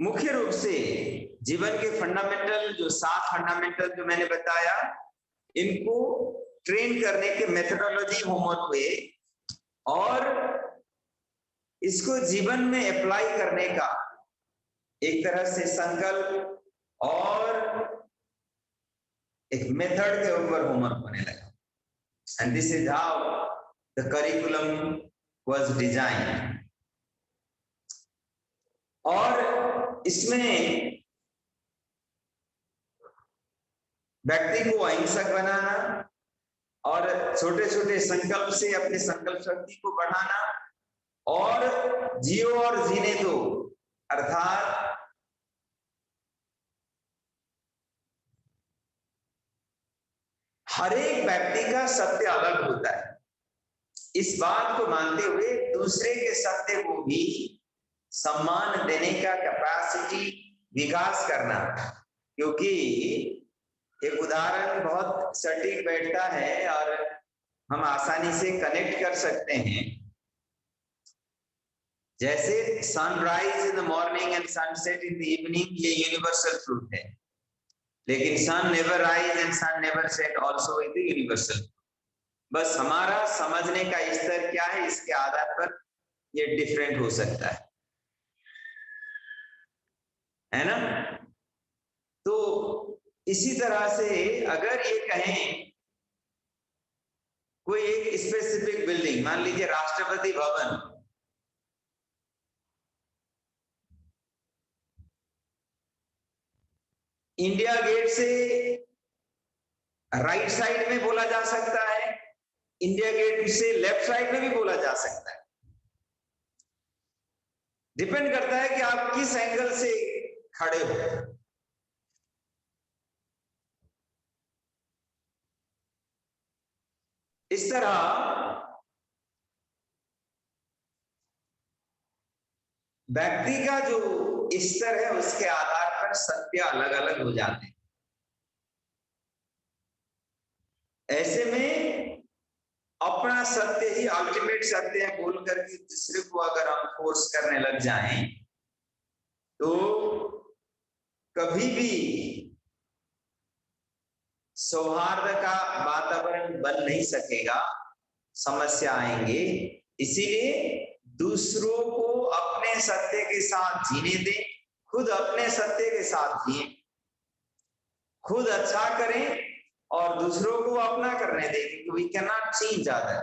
मुख्य रूप से जीवन के फंडामेंटल जो 7 फंडामेंटल जो मैंने बताया, इनको ट्रेन करने के मेथोडोलॉजी होमवर्क हुए और इसको जीवन में अप्लाई करने का एक तरह से संकल्प और एक मेथड के ऊपर होमवर्क होने लगा। And this is how the curriculum was designed. और इसमें व्यक्ति को अहिंसक बनाना और छोटे छोटे संकल्प से अपने संकल्प शक्ति को बढ़ाना और जियो और जीने दो, अर्थात हर एक व्यक्ति का सत्य अलग होता है। इस बात को मानते हुए दूसरे के सत्य को भी सम्मान देने का कैपेसिटी विकास करना, क्योंकि एक उदाहरण बहुत सटीक बैठता है और हम आसानी से कनेक्ट कर सकते हैं। जैसे sunrise in the morning and sunset in the evening, ये यूनिवर्सल ट्रूथ है, लेकिन sun never rise and sun never set also is the universal. बस हमारा समझने का स्तर क्या है, इसके आधार पर ये डिफरेंट हो सकता है ना। तो इसी तरह से अगर ये कहें कोई एक स्पेसिफिक बिल्डिंग, मान लीजिए राष्ट्रपति भवन, इंडिया गेट से राइट साइड में बोला जा सकता है, इंडिया गेट से लेफ्ट साइड में भी बोला जा सकता है। डिपेंड करता है कि आप किस एंगल से खड़े हो। इस तरह व्यक्ति का जो स्तर है उसके आधार पर सत्य अलग अलग हो जाते हैं। ऐसे में अपना सत्य ही अल्टीमेट सत्य है बोल करके दूसरे को अगर हम फोर्स करने लग जाएं तो कभी भी सौहार्द का वातावरण बन नहीं सकेगा, समस्या आएंगे। इसीलिए दूसरों को अपने सत्य के साथ जीने दें, खुद अपने सत्य के साथ जिए, खुद अच्छा करें और दूसरों को अपना करने दें। We can not change other,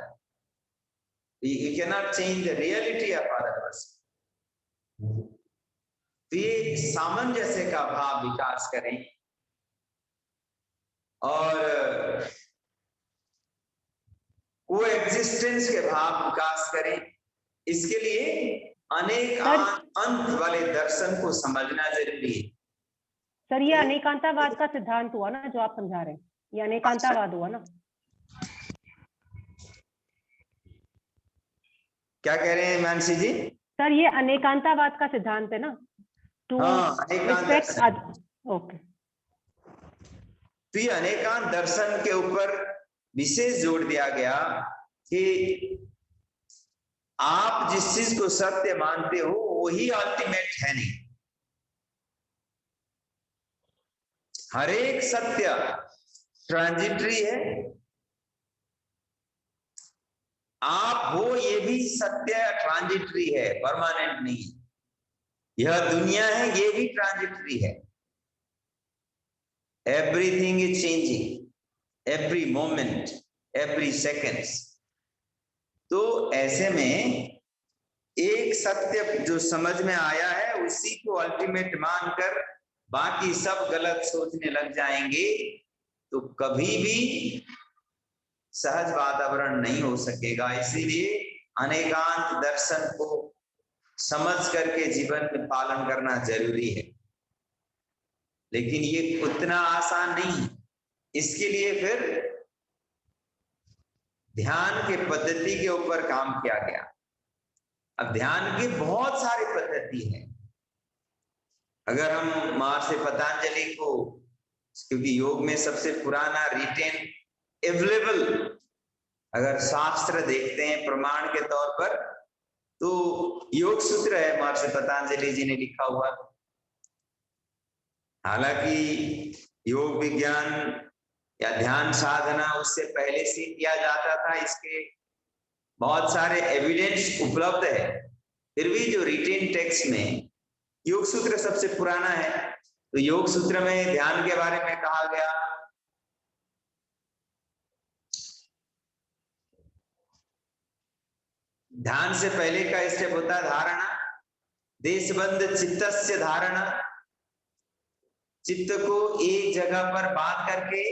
we can not change the reality of other person. ये सामंजस्य का भाव विकास करें और को एग्जिस्टेंस के भाव विकास करें। इसके लिए अनेक अंत वाले दर्शन को समझना जरूरी है। सर, ये अनेकांतवाद का सिद्धांत हुआ ना जो आप समझा रहे हैं, ये अनेकांतवाद हुआ ना? क्या कह रहे हैं मानसी जी? सर, ये अनेकांतवाद का सिद्धांत है ना? ओके। तो ये अनेकांत दर्शन के ऊपर विशेष जोर दिया गया कि आप जिस चीज को सत्य मानते हो वही अल्टीमेट है नहीं। हर एक सत्य ट्रांजिटरी है। आप हो ये भी सत्य ट्रांजिटरी है, परमानेंट नहीं। यह दुनिया है, ये भी ट्रांजिटरी है। Everything is changing, every moment, every seconds. तो ऐसे में एक सत्य जो समझ में आया है उसी को अल्टीमेट मानकर बाकी सब गलत सोचने लग जाएंगे तो कभी भी सहज वातावरण नहीं हो सकेगा। इसीलिए अनेकांत दर्शन को समझ करके जीवन में पालन करना जरूरी है, लेकिन ये उतना आसान नहीं। इसके लिए फिर ध्यान के पद्धति के ऊपर काम किया गया। अब ध्यान की बहुत सारी पद्धति है। अगर हम महर्षि पतंजलि को, क्योंकि योग में सबसे पुराना रिटेन अवेलेबल अगर शास्त्र देखते हैं प्रमाण के तौर पर तो योग सूत्र है, महर्षि पतंजलि जी ने लिखा हुआ। हालांकि योग विज्ञान या ध्यान साधना उससे पहले से किया जाता था, इसके बहुत सारे एविडेंस उपलब्ध है। फिर भी जो रिटेन टेक्स्ट में योग सूत्र सबसे पुराना है, तो योग सूत्र में ध्यान के बारे में कहा गया, ध्यान से पहले का स्टेप होता है धारणा, देशबंध चित्तस्य धारणा, चित्त को एक जगह पर बांध करके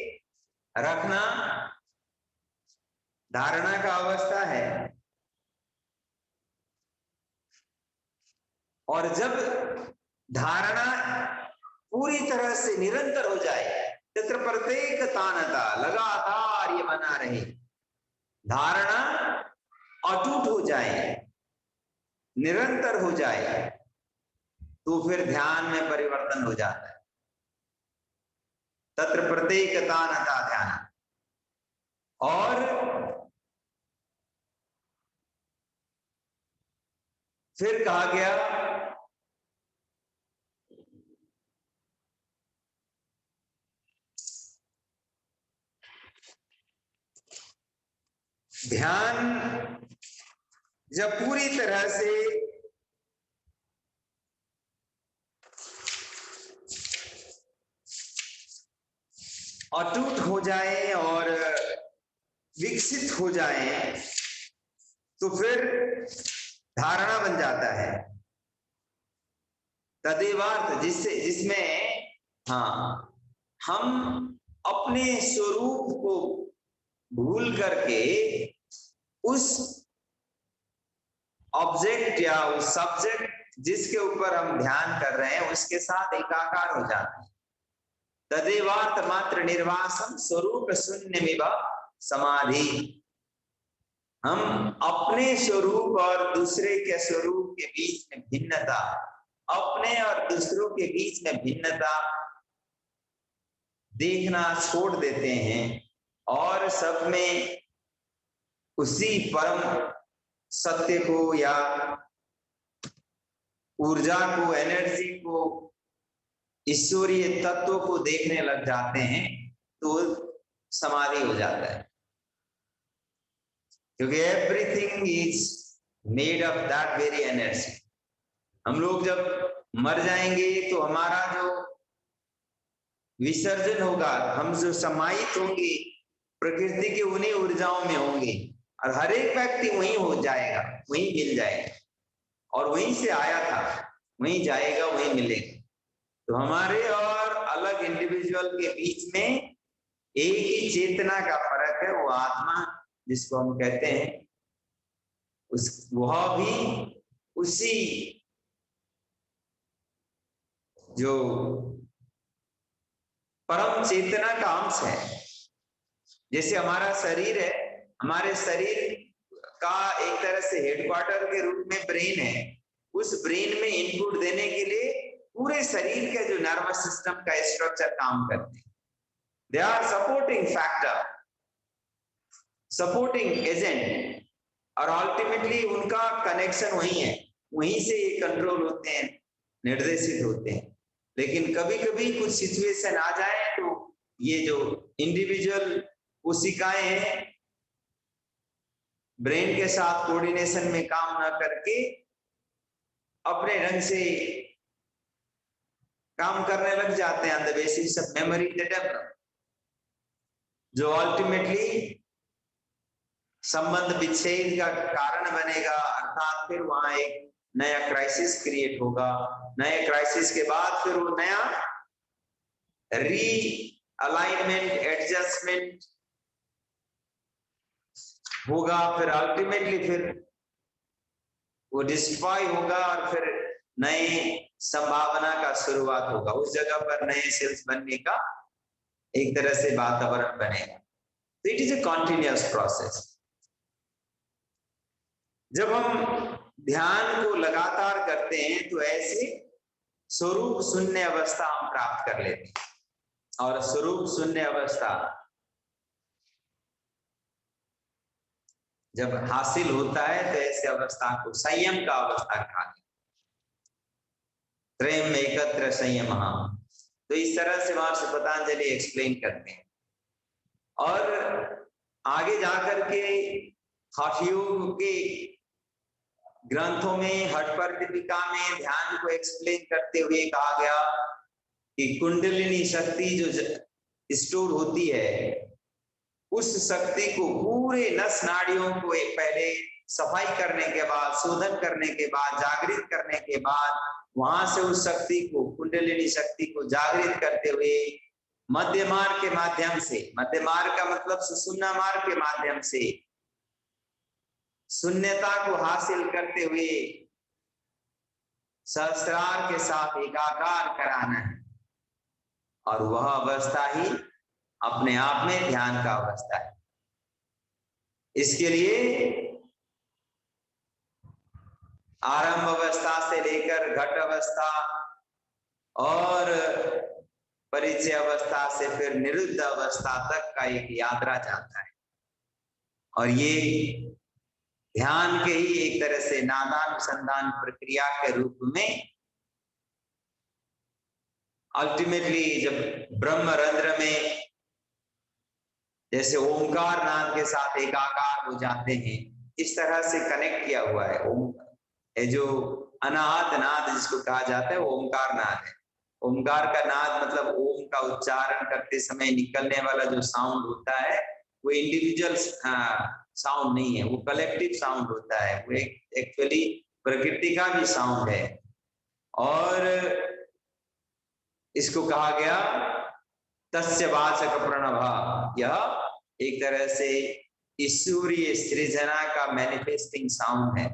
रखना धारणा का अवस्था है। और जब धारणा पूरी तरह से निरंतर हो जाए, तत्र प्रत्येक तानता, लगातार ये बना रहे, धारणा अटूट हो जाए, निरंतर हो जाए, तो फिर ध्यान में परिवर्तन हो जाता है। तत्र प्रत्येक तानता ध्यान। और फिर कहा गया ध्यान जब पूरी तरह से अटूट हो जाए और विकसित हो जाए, तो फिर धारणा बन जाता है। तदेवार्थ, जिसमें हम अपने स्वरूप को भूल करके उस ऑब्जेक्ट या उस सब्जेक्ट जिसके ऊपर हम ध्यान कर रहे हैं उसके साथ एकाकार हो जाते हैं। तदेवार्थ मात्र निर्वासम स्वरूप शून्यमिव समाधि। हम अपने स्वरूप और दूसरे के स्वरूप के बीच में भिन्नता, अपने और दूसरों के बीच में भिन्नता देखना छोड़ देते हैं और सब में उसी परम सत्य को या ऊर्जा को, एनर्जी को, ईश्वरीय तत्व को देखने लग जाते हैं, तो समाधि हो जाता है। क्योंकि everything is made of that very energy. हम लोग जब मर जाएंगे तो हमारा जो विसर्जन होगा, हम जो समाहित होंगे प्रकृति की उन्हीं ऊर्जाओं में होंगे, और हर एक व्यक्ति वहीं हो जाएगा, वहीं मिल जाएगा, और वहीं से आया था, वहीं जाएगा, वहीं मिलेगा। तो हमारे और अलग इंडिविजुअल के बीच में एक ही चेतना का फर्क है, वो आत्मा जिसको हम कहते हैं, वह भी उसी जो परम चेतना का अंश है। जैसे हमारा शरीर है, हमारे शरीर का एक तरह से हेडक्वार्टर के रूप में ब्रेन है। उस ब्रेन में इनपुट देने के लिए पूरे शरीर के जो नर्वस सिस्टम का स्ट्रक्चर काम करते हैं। They are supporting factor, supporting agent, और अल्टीमेटली उनका कनेक्शन वही है, वहीं से ये कंट्रोल होते हैं, निर्देशित होते हैं। लेकिन कभी कभी कुछ सिचुएशन आ जाए तो ये जो इंडिविजुअल कोशिकाएं हैं, ब्रेन के साथ कोऑर्डिनेशन में काम ना करके अपने ढंग से काम करने लग जाते हैं on the basis of memory develop, जो अल्टीमेटली संबंध विच्छेद का कारण बनेगा। अर्थात फिर वहां एक नया क्राइसिस क्रिएट होगा। नए क्राइसिस के बाद फिर वो नया रीअलाइनमेंट, एडजस्टमेंट होगा, फिर अल्टीमेटली फिर वो डिस्ट्रॉय होगा और फिर नई संभावना का शुरुआत होगा। उस जगह पर नए सेल्स बनने का एक तरह से वातावरण बनेगा। तो it is a continuous process. जब हम ध्यान को लगातार करते हैं तो ऐसे स्वरूप शून्य अवस्था हम प्राप्त कर लेते हैं, और स्वरूप शून्य अवस्था जब हासिल होता है तो ऐसे अवस्था को संयम का अवस्था कहा गया। प्रेम एकत्र संयम। तो इस तरह से महर्षि पतंजलि एक्सप्लेन करते हैं। और आगे जाकर के हठ योग के ग्रंथों में, हठ पर दीपिका में ध्यान को एक्सप्लेन करते हुए कहा गया कि कुंडलिनी शक्ति जो स्टोर होती है, उस शक्ति को पूरे नस नाड़ियों को पहले सफाई करने के बाद, शोधन करने के बाद, जागृत करने के बाद, वहां से उस शक्ति को, कुंडलिनी शक्ति को जागृत करते हुए मध्य मार्ग के माध्यम से, मध्य मार्ग का मतलब सुषुम्ना मार्ग के माध्यम से शून्यता को हासिल करते हुए सहस्रार के साथ एकाकार कराना है। और वह अवस्था ही अपने आप में ध्यान का अवस्था है। इसके लिए आरंभ अवस्था से लेकर घट अवस्था और परिचय अवस्था से फिर निरुद्ध अवस्था तक का एक यात्रा जाता है। और ये ध्यान के ही एक तरह से नादानुसंधान प्रक्रिया के रूप में अल्टीमेटली जब ब्रह्मरंध्र में जैसे ओंकार नाद के साथ एकाकार हो जाते हैं, इस तरह से कनेक्ट किया हुआ है। ओम जो अनाहत नाद जिसको कहा जाता है, वो ओंकार नाद है। ओंकार का नाद मतलब ओम का उच्चारण करते समय निकलने वाला जो साउंड होता है, वो इंडिविजुअल साउंड नहीं है, वो कलेक्टिव साउंड होता है। वो एक्चुअली प्रकृति का भी साउंड है। और इसको कहा गया तस्य वाचक प्रणव। यह एक तरह से ईश्वरीय सृजना का मैनिफेस्टिंग साउंड है।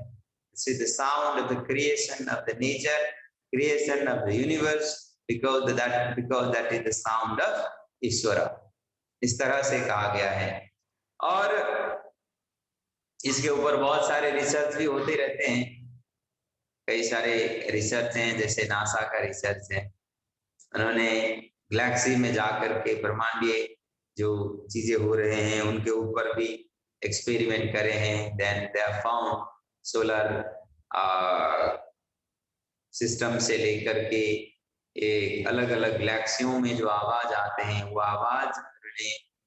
This is the sound of the creation of the nature, creation of the universe, because that is the sound of ईश्वरा। इस तरह से कहा गया है। और इसके ऊपर बहुत सारे रिसर्च भी होते रहते हैं। कई सारे रिसर्च हैं, जैसे नासा का रिसर्च है। उन्होंने गैलेक्सी में जाकर के ब्रह्मांडीय जो चीजें हो रहे हैं उनके ऊपर भी एक्सपेरिमेंट करे हैं। Then they have found solar system से लेकर के एक अलग अलग गैलेक्सियों में जो आवाज आते हैं, वो आवाज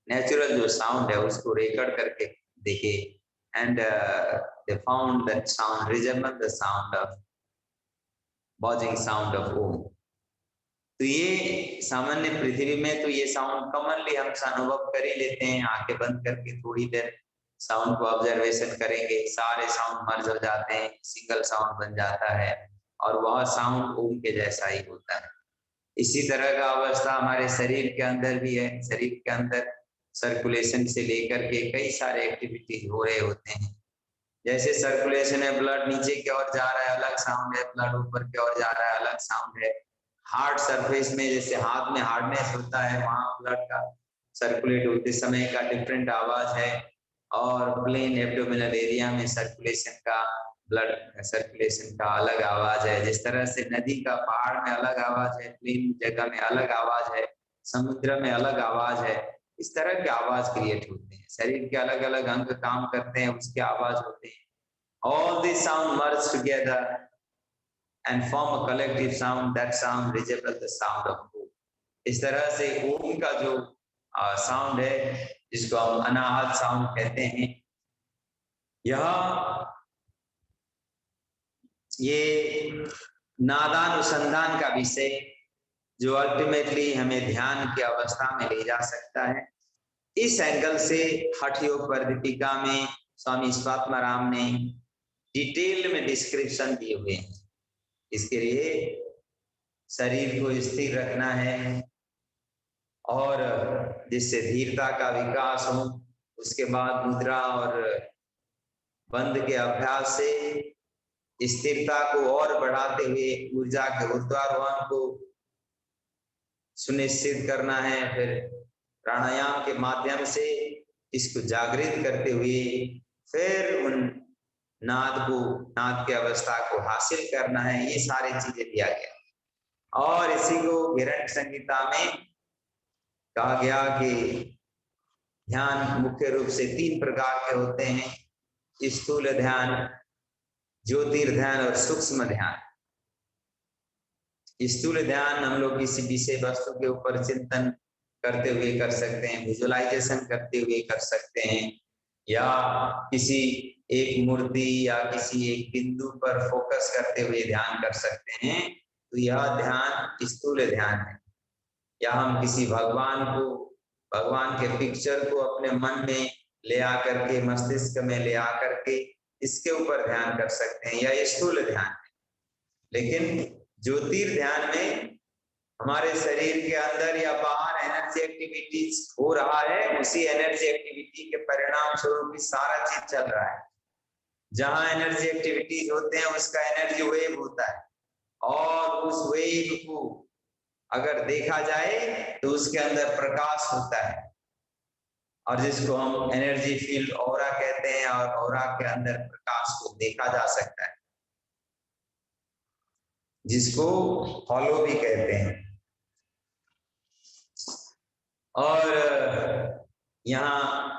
नेचुरल जो साउंड है उसको रिकॉर्ड करके देखे। And they found that sound resemble the sound of buzzing sound of Om. तो ये सामान्य पृथ्वी में तो ये साउंड कॉमनली हम अनुभव कर ही लेते हैं। आंखें बंद करके थोड़ी देर साउंड को ऑब्जर्वेशन करेंगे, सारे साउंड मर्ज हो जाते हैं, सिंगल साउंड बन जाता है और वह साउंड ओम के जैसा ही होता है। इसी तरह का अवस्था हमारे शरीर के अंदर भी है। शरीर के अंदर सर्कुलेशन से लेकर के कई सारे एक्टिविटीज हो रहे होते हैं। जैसे सर्कुलेशन है, ब्लड नीचे की ओर जा रहा है, अलग साउंड है। ब्लड ऊपर की ओर जा रहा है, अलग साउंड है। हार्ड सरफेस में जैसे हाथ में हार्डनेस होता है, वहां ब्लड का सर्कुलेट होते समय का डिफरेंट आवाज है। और प्लेन एब्डोमिनल एरिया में सर्कुलेशन का, ब्लड सर्कुलेशन का अलग आवाज है। जिस तरह से नदी का पहाड़ में अलग आवाज है, प्लेन जगह में अलग आवाज है, समुद्र में अलग आवाज है, इस तरह के आवाज क्रिएट होते हैं। शरीर के अलग अलग अंग काम करते हैं, उसके आवाज होते हैं। All this sound merge together and form a collective sound. That sound resembles the sound of Om. इस तरह से ओम का जो साउंड है, जिसको हम अनाहत साउंड कहते हैं, ये नादानुसंधान का विषय जो अल्टीमेटली हमें ध्यान की अवस्था में ले जा सकता है। इस एंगल से हठ योग पर दीपिका में स्वामी स्वात्माराम ने डिटेल में डिस्क्रिप्शन दिए हुए हैं। इसके लिए शरीर को स्थिर रखना है और जिससे धीरता का विकास हो। उसके बाद मुद्रा और बंद के अभ्यास से स्थिरता को और बढ़ाते हुए ऊर्जा के ऊर्ध्वारोहण को सुनिश्चित करना है। फिर प्राणायाम के माध्यम से इसको जागृत करते हुए फिर उन नाद की अवस्था को हासिल करना है। ये सारी चीजें दिया गया। और इसी को गिरंट संहिता में कहा गया कि ध्यान मुख्य रूप से 3 प्रकार के होते हैं: स्थूल ध्यान, ज्योतिर्ध्यान और सूक्ष्म ध्यान। स्थूल ध्यान हम लोग किसी विषय वस्तु के ऊपर चिंतन करते हुए कर सकते हैं, विजुअलाइजेशन करते हुए कर सकते हैं, या किसी एक मूर्ति या किसी एक बिंदु पर फोकस करते हुए ध्यान कर सकते हैं। तो यह ध्यान स्थूल ध्यान है। या हम किसी भगवान के पिक्चर को अपने मन में ले आकर के, मस्तिष्क में ले आकर के इसके ऊपर ध्यान कर सकते हैं, यह स्थूल ध्यान है। लेकिन ज्योतिर्ध्यान में हमारे शरीर के अंदर या बाहर एनर्जी एक्टिविटीज हो रहा है, उसी एनर्जी एक्टिविटी के परिणाम स्वरूप ही सारा चीज चल रहा है। जहां एनर्जी एक्टिविटीज होते हैं उसका एनर्जी वेव होता है, और उस वेव को अगर देखा जाए तो उसके अंदर प्रकाश होता है, और जिसको हम एनर्जी फील्ड ऑरा कहते हैं, और ऑरा के अंदर प्रकाश को देखा जा सकता है, जिसको हॉलो भी कहते हैं। और यहाँ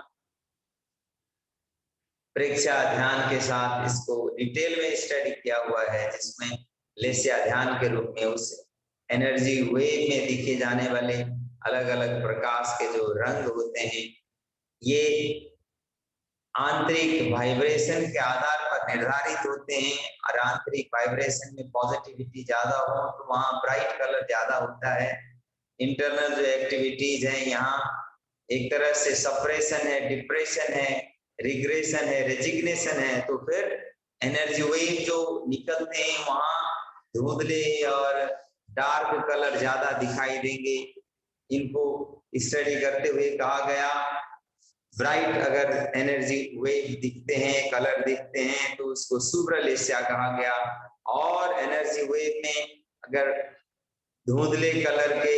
प्रेक्षा ध्यान के साथ इसको डिटेल में स्टडी किया हुआ है, जिसमें लेस्या ध्यान के रूप में उस एनर्जी वेव में दिखे जाने वाले अलग अलग प्रकाश के जो रंग होते हैं, ये आंतरिक वाइब्रेशन के आधार पर निर्धारित होते हैं। और आंतरिक वाइब्रेशन में पॉजिटिविटी ज्यादा हो तो वहां ब्राइट कलर ज्यादा होता है। इंटरनल जो एक्टिविटीज हैं, यहाँ एक तरह से सप्रेशन है, डिप्रेशन है, रिग्रेशन है, रेजिग्नेशन है, तो फिर एनर्जी वेव जो निकलते हैं वहां धुंधले और डार्क कलर ज्यादा दिखाई देंगे। इनको स्टडी करते हुए कहा गया, ब्राइट अगर एनर्जी वेव दिखते हैं, कलर दिखते हैं, तो उसको सुब्रलेस्या कहा गया। और एनर्जी वेव में अगर धुंधले कलर के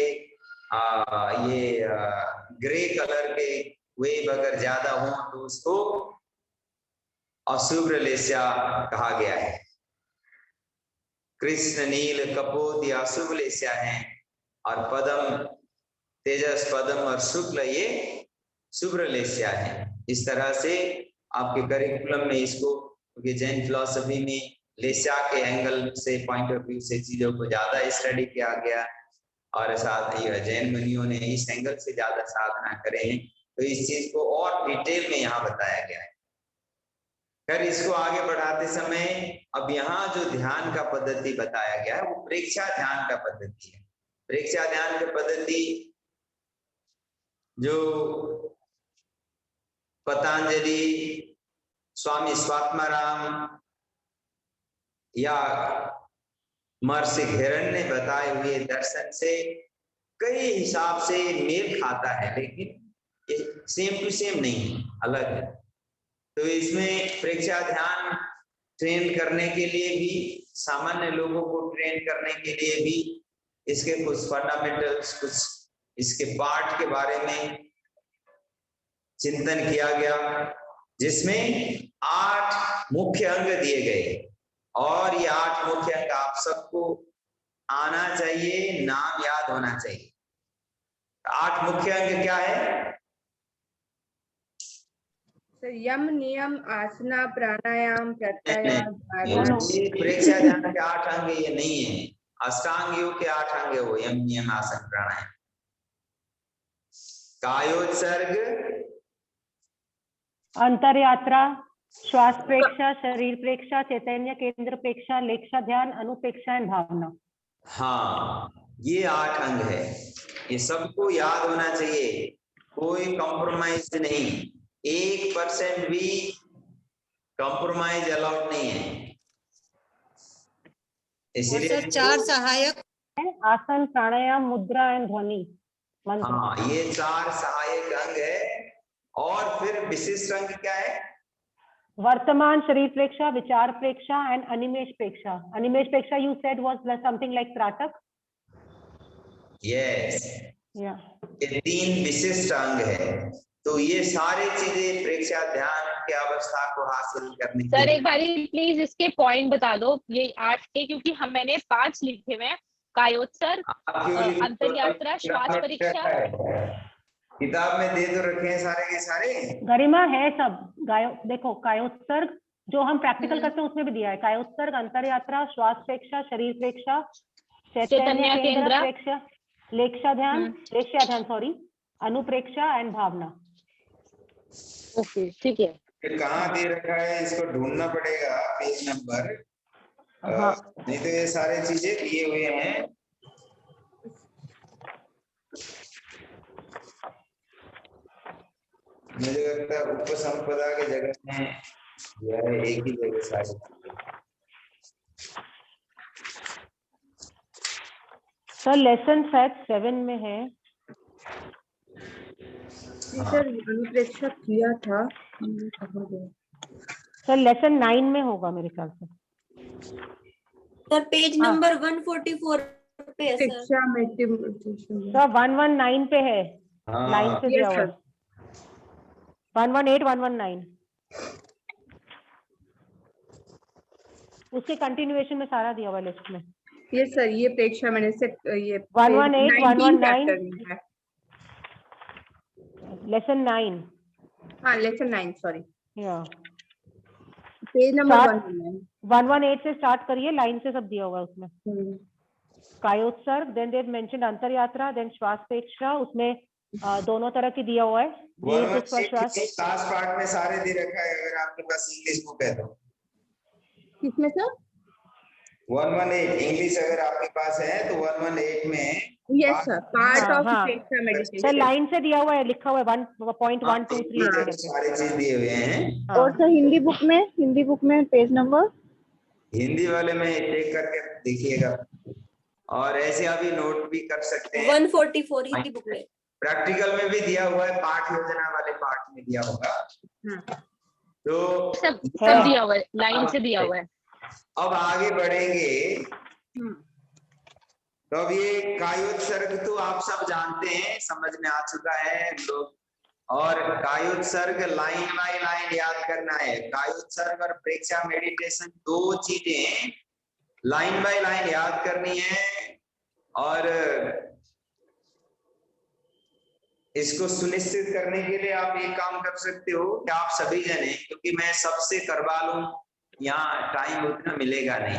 ग्रे कलर के वेव अगर ज्यादा हो तो उसको अशुभलेस्या कहा गया है। कृष्ण, नील, कपोत या शुभलेस्या है, और पदम, तेजस, पदम और शुक्ल ये शुभ्रलेस्या है। इस तरह से आपके करिकुलम में इसको, क्योंकि जैन फिलॉसफी में लेस्या के एंगल से, पॉइंट ऑफ व्यू से चीजों को ज्यादा स्टडी किया गया, और साथ ही जैन मुनियों ने इस एंगल से ज्यादा साधना करे हैं, तो इस चीज को और डिटेल में यहाँ बताया गया है। फिर इसको आगे बढ़ाते समय अब यहाँ जो ध्यान का पद्धति बताया गया है वो प्रेक्षा ध्यान का पद्धति है। प्रेक्षा ध्यान की पद्धति जो पतंजलि, स्वामी स्वात्माराम या महर्षि हिरण्य ने बताए हुए दर्शन से कई हिसाब से मेल खाता है, लेकिन ये सेम टू सेम नहीं है, अलग है। तो इसमें प्रेक्षा ध्यान ट्रेन करने के लिए भी, सामान्य लोगों को ट्रेन करने के लिए भी इसके कुछ फंडामेंटल्स, कुछ इसके पार्ट के बारे में चिंतन किया गया, जिसमें 8 मुख्य अंग दिए गए, और ये 8 मुख्य अंग आप सबको आना चाहिए, नाम याद होना चाहिए। 8 मुख्य अंग क्या है? यम, नियम, आसना, प्राणायाम, प्रत्याहार। प्रेक्षा ध्यान के 8 अंग ये नहीं है, अष्टांग योग के 8 अंग है वो, यम, नियम, आसन, प्राणायाम। कायोत्सर्ग, अंतर यात्रा, श्वास प्रेक्षा, शरीर प्रेक्षा, चैतन्य केंद्र प्रेक्षा, लेक्षा ध्यान, अनुप्रेक्षा एंड भावना। हाँ, ये 8 अंग है, ये सबको याद होना चाहिए, कोई कॉम्प्रोमाइज नहीं, 1% भी कॉम्प्रोमाइज अलाउड नहीं है। इसलिए 4 सहायक आसन, प्राणायाम, मुद्रा एंड ध्वनि मंत्र। हाँ, ये 4 सहायक अंग है। और फिर विशिष्ट अंग क्या है? वर्तमान शरीर प्रेक्षा, विचार प्रेक्षा एंड अनिमेश प्रेक्षा। अनिमेश प्रेक्षा you said was something like त्राटक। यस, या ये 3 विशिष्ट अंग है। तो ये सारी चीजें प्रेक्षा ध्यान की अवस्था को हासिल करने के सर एक बारी प्लीज इसके पॉइंट बता दो, ये 8 के, क्योंकि मैंने 5 लिखे हुए हैं। कायोत्सर्ग, अंतर्यात्रा, श्वास परीक्षा। किताब में दे तो रखे हैं सारे के सारे, गरिमा है सब। देखो कायोत्सर्ग जो हम प्रैक्टिकल करते हैं उसमें भी दिया है, कायोत्सर्ग, अंतर यात्रा, श्वास प्रेक्षा, शरीर प्रेक्षा, चैतन्य केंद्र प्रेक्षा लेक्षा ध्यान सॉरी अनुप्रेक्षा एंड भावना। ओके ठीक है। फिर कहाँ दे रखा है इसको ढूंढना पड़ेगा पेज नंबर। हाँ नहीं तो ये सारे चीजें दिए हुए हैं। मुझे लगता है उपसंपदा की जगह में यह एक ही जगह सारी। सर लेसन शायद 7 में है। सर अनुप्रेक्षा किया था, कहाँ गया? सर लेसन 9 में होगा मेरे ख्याल से। सर पेज नंबर 144 पे है सर। शिक्षा में सर 119 पे है, लाइन से दिया हुआ है। 118 119 उसके कंटिन्यूएशन में सारा दिया हुआ है लिस्ट में। ये सर ये प्रेक्षा मैंने से ये 118 119 है। लेसन 9 हाँ लेसन 9 सॉरी या पेज नंबर Start- 119। 118 से स्टार्ट करिए, लाइन से सब दिया हुआ है उसमें। हम्म। कायोत्सर्ग, देन देव मेंशन्ड अंतर यात्रा, देन श्वास प्रेक्षा, उसमें दोनों तरह की दिया हुआ है। दीर्घ श्वास लास्ट पार्ट में सारे दे रखा है अगर आपके पास इंग्लिश बुक है तो। किसमें सर? 118 इंग्लिश अगर आपके पास है तो 118 में यस सर पार्ट ऑफ हाँ। प्रेक्षा सर मेडिटेशन। लाइन से दिया हुआ है, लिखा हुआ है 1.123 सारे चीज दिए हुए हैं। और सर हिंदी बुक में पेज नंबर हिंदी वाले में चेक करके देखिएगा और ऐसे अभी नोट भी कर सकते हैं। 144 हिंदी बुक में। प्रैक्टिकल में भी दिया हुआ है, पाठ योजना वाले पाठ में दिया होगा। तो सब दिया हुआ है, लाइन से दिया हुआ है। अब आगे बढ़ेंगे तो अब ये कायोत्सर्ग तो आप सब जानते हैं, समझ में आ चुका है लोग। और कायोत्सर्ग लाइन बाय लाइन याद करना है। कायोत्सर्ग और प्रेक्षा मेडिटेशन दो चीजें लाइन बाय लाइन याद करनी है। और इसको सुनिश्चित करने के लिए आप एक काम कर सकते हो कि आप सभी जने, क्योंकि मैं सबसे करवा लूं यहाँ टाइम उतना मिलेगा नहीं,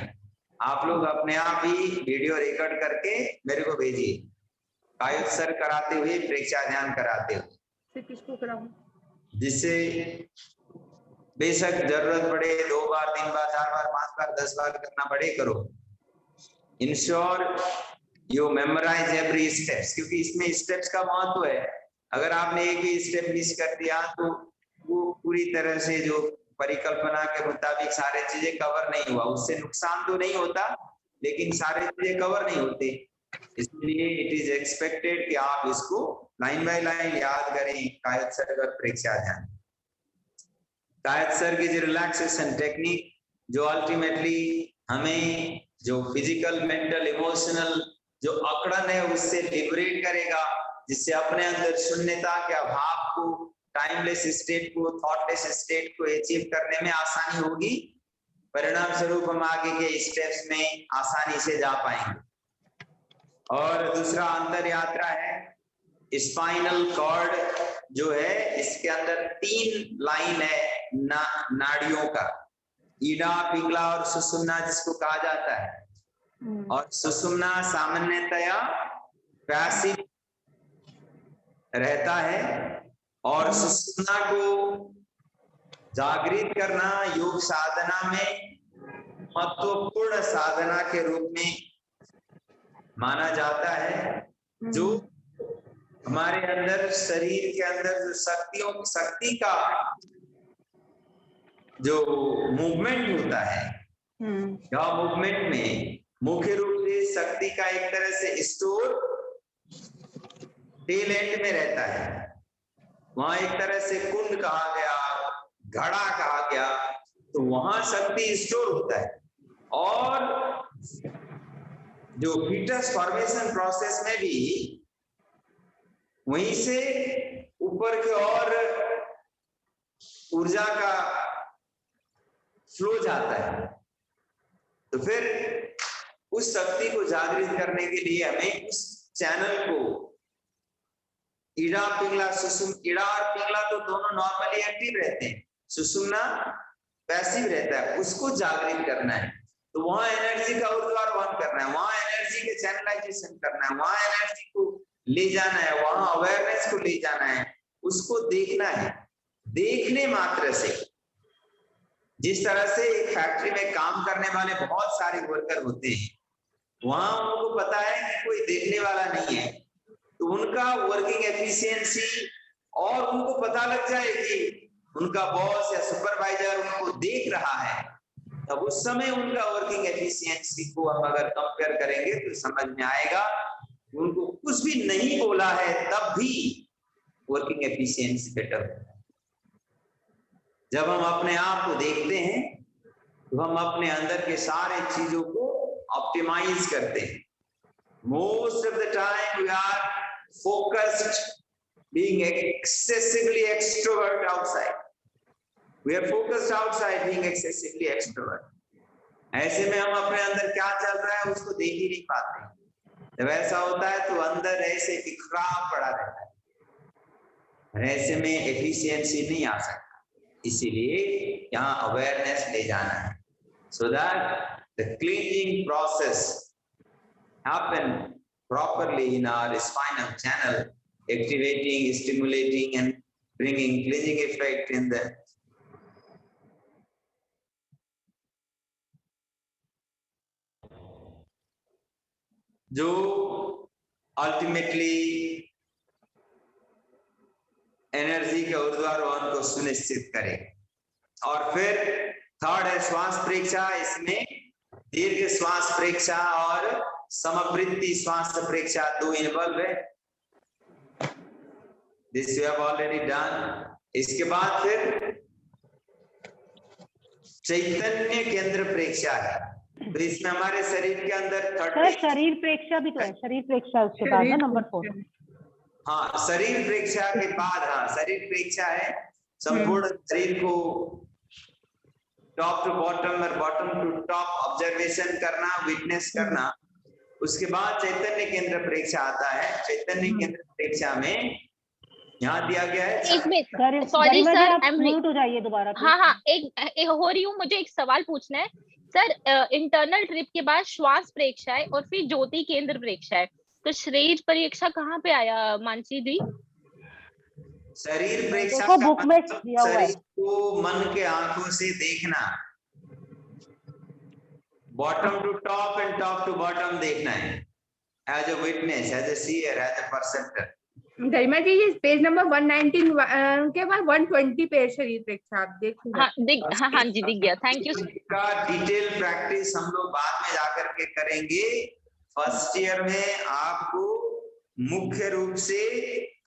आप लोग अपने आप ही वीडियो रिकॉर्ड करके मेरे को भेजिए, कायोत्सर्ग कराते हुए प्रेक्षा ध्यान कराते हुए, किसको कराऊं? जिससे बेशक जरूरत पड़े 2 बार 3 बार 4 बार 5 बार 10 बार करना पड़े, करो। Ensure you memorise every steps, क्योंकि इसमें स्टेप्स का महत्व है। अगर आपने एक भी स्टेप मिस कर दिया तो वो पूरी तरह से जो परिकल्पना के मुताबिक सारे चीजें कवर नहीं हुआ। उससे नुकसान तो नहीं होता लेकिन सारे चीजें कवर नहीं होते। इसलिए इट इज एक्सपेक्टेड कि आप इसको लाइन बाय लाइन याद करें। कायोत्सर्ग और प्रेक्षा ध्यान। कायोत्सर्ग इज रिलैक्सेशन टेक्निक जो अल्टीमेटली हमें जो फिजिकल मेंटल इमोशनल जो अकड़न है उससे लिबरेट करेगा, जिससे अपने अंदर शून्यता के अभाव को, टाइमलेस स्टेट को, थॉटलेस स्टेट को अचीव करने में आसानी होगी। परिणाम स्वरूप हम आगे के स्टेप्स में आसानी से जा पाएंगे। और दूसरा अंतर यात्रा है स्पाइनल कॉर्ड जो है, इसके अंदर 3 लाइन है नाड़ियों का, ईडा, पिंगला और सुषुम्ना जिसको कहा जाता है। और सुषुम्ना सामान्यतया पैसिव रहता है और सुषुम्ना को जागृत करना योग साधना में महत्वपूर्ण साधना के रूप में माना जाता है, जो हमारे अंदर शरीर के अंदर जो शक्ति का जो मूवमेंट होता है, यह मूवमेंट में मुख्य रूप से शक्ति का एक तरह से स्टोर टेल एंड में रहता है। वहां एक तरह से कुंड कहा गया, घड़ा कहा गया, तो वहां शक्ति स्टोर होता है। और जो फीटस फॉर्मेशन प्रोसेस में भी वहीं से ऊपर की ओर ऊर्जा का फ्लो जाता है। तो फिर उस शक्ति को जागृत करने के लिए हमें उस चैनल को ईड़ा पिंगला सुषुम्ना, ईड़ा और पिंगला तो दोनों नॉर्मली एक्टिव रहते हैं, सुषुम्ना पैसिव रहता है, उसको जागृत करना है। तो वहां एनर्जी का ऊर्ध्वारोहण करना है, वहां एनर्जी के चैनलाइजेशन करना है, वहां एनर्जी को ले जाना है, वहां अवेयरनेस को ले जाना है, उसको देखना है। देखने मात्र से, जिस तरह से एक फैक्ट्री में काम करने वाले बहुत सारे वर्कर होते हैं, वहां उनको पता है कि कोई देखने वाला नहीं है, तो उनका वर्किंग एफिशिएंसी, और उनको पता लग जाए कि उनका बॉस या सुपरवाइजर उनको देख रहा है, तब उस समय उनका वर्किंग एफिशिएंसी को हम अगर कंपेयर करेंगे तो समझ में आएगा उनको कुछ भी नहीं बोला है तब भी वर्किंग एफिशिएंसी बेटर होता है। जब हम अपने आप को देखते हैं तो हम अपने अंदर के सारे चीजों को ऑप्टिमाइज करते हैं। Most of the time we are focused being excessively extrovert outside. We are focused outside being excessively extrovert. ऐसे में हम अपने अंदर क्या चल रहा है उसको देख ही नहीं पाते। जब ऐसा होता है तो अंदर ऐसे बिखरा पड़ा रहता है, ऐसे में एफिशिएंसी नहीं आ सकता। इसीलिए यहाँ अवेयरनेस ले जाना है, so that the cleansing process happen properly in our spinal channel, activating, stimulating and bringing cleansing effect in the जो अल्टीमेटली एनर्जी के ऊर्ध्वारोहण को सुनिश्चित करे। और फिर थर्ड है श्वास प्रेक्षा। इसमें दीर्घ श्वास प्रेक्षा और समवृत्ति श्वास प्रेक्षा दो इन्वॉल्व है। This you have already done. इसके बाद फिर चैतन्य केंद्र प्रेक्षा है। तो इसमें हमारे शरीर के अंदर सर शरीर प्रेक्षा भी तो है, शरीर प्रेक्षा उसके बाद है नंबर 4। हाँ, शरीर प्रेक्षा के बाद, हाँ शरीर प्रेक्षा है संपूर्ण शरीर को टॉप टू बॉटम और बॉटम टू टॉप ऑब्जर्वेशन करना, विटनेस करना। उसके बाद चैतन्य केंद्र प्रेक्षा आता है। चैतन्य केंद्र प्रेक्षा में यहाँ दिया गया है। एक मिनट, सॉरी सर, आप म्यूट हो जाइए दोबारा। हाँ, एक हो रही हूँ, मुझे एक सवाल पूछना है सर। इंटरनल ट्रिप के बाद श्वास प्रेक्षा है और फिर ज्योति केंद्र प्रेक्षा है, तो शरीर प्रेक्षा कहाँ पे आया मानसी दी? शरीर प्रेक्षा तो बुक में दिया हुआ है। शरीर को मन के आंखों से देखना, bottom to top and top to bottom देखना है, as a witness, as a seer, as a perceptor. Garima ji ये पेज नंबर 119 के बाद 120 पे शरीर प्रेक्षा आप देखिए। हाँ जी दिख गया, थैंक यू। का डिटेल प्रैक्टिस हम लोग बाद में जाकर के करेंगे। फर्स्ट ईयर में आपको मुख्य रूप से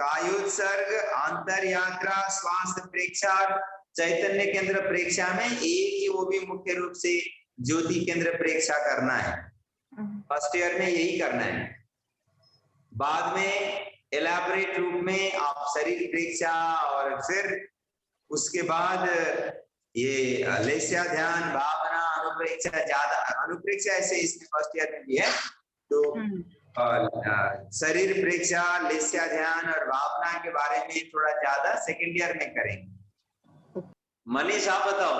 कायोत्सर्ग, अंतर यात्रा, श्वास प्रेक्षा, चैतन्य केंद्र प्रेक्षा में एक ही, वो भी मुख्य रूप से ज्योति केंद्र प्रेक्षा करना है। फर्स्ट ईयर में यही करना है। बाद में एलैबोरेट रूप में आप शरीर प्रेक्षा और फिर उसके बाद ये लेस्या ध्यान, भावना, अनुप्रेक्षा, ज्यादा अनुप्रेक्षा ऐसे इसमें फर्स्ट ईयर में भी है। तो शरीर प्रेक्षा, लेस्या ध्यान और भावना के बारे में थोड़ा ज्यादा सेकेंड ईयर में करेंगे। मनीष आप बताओ,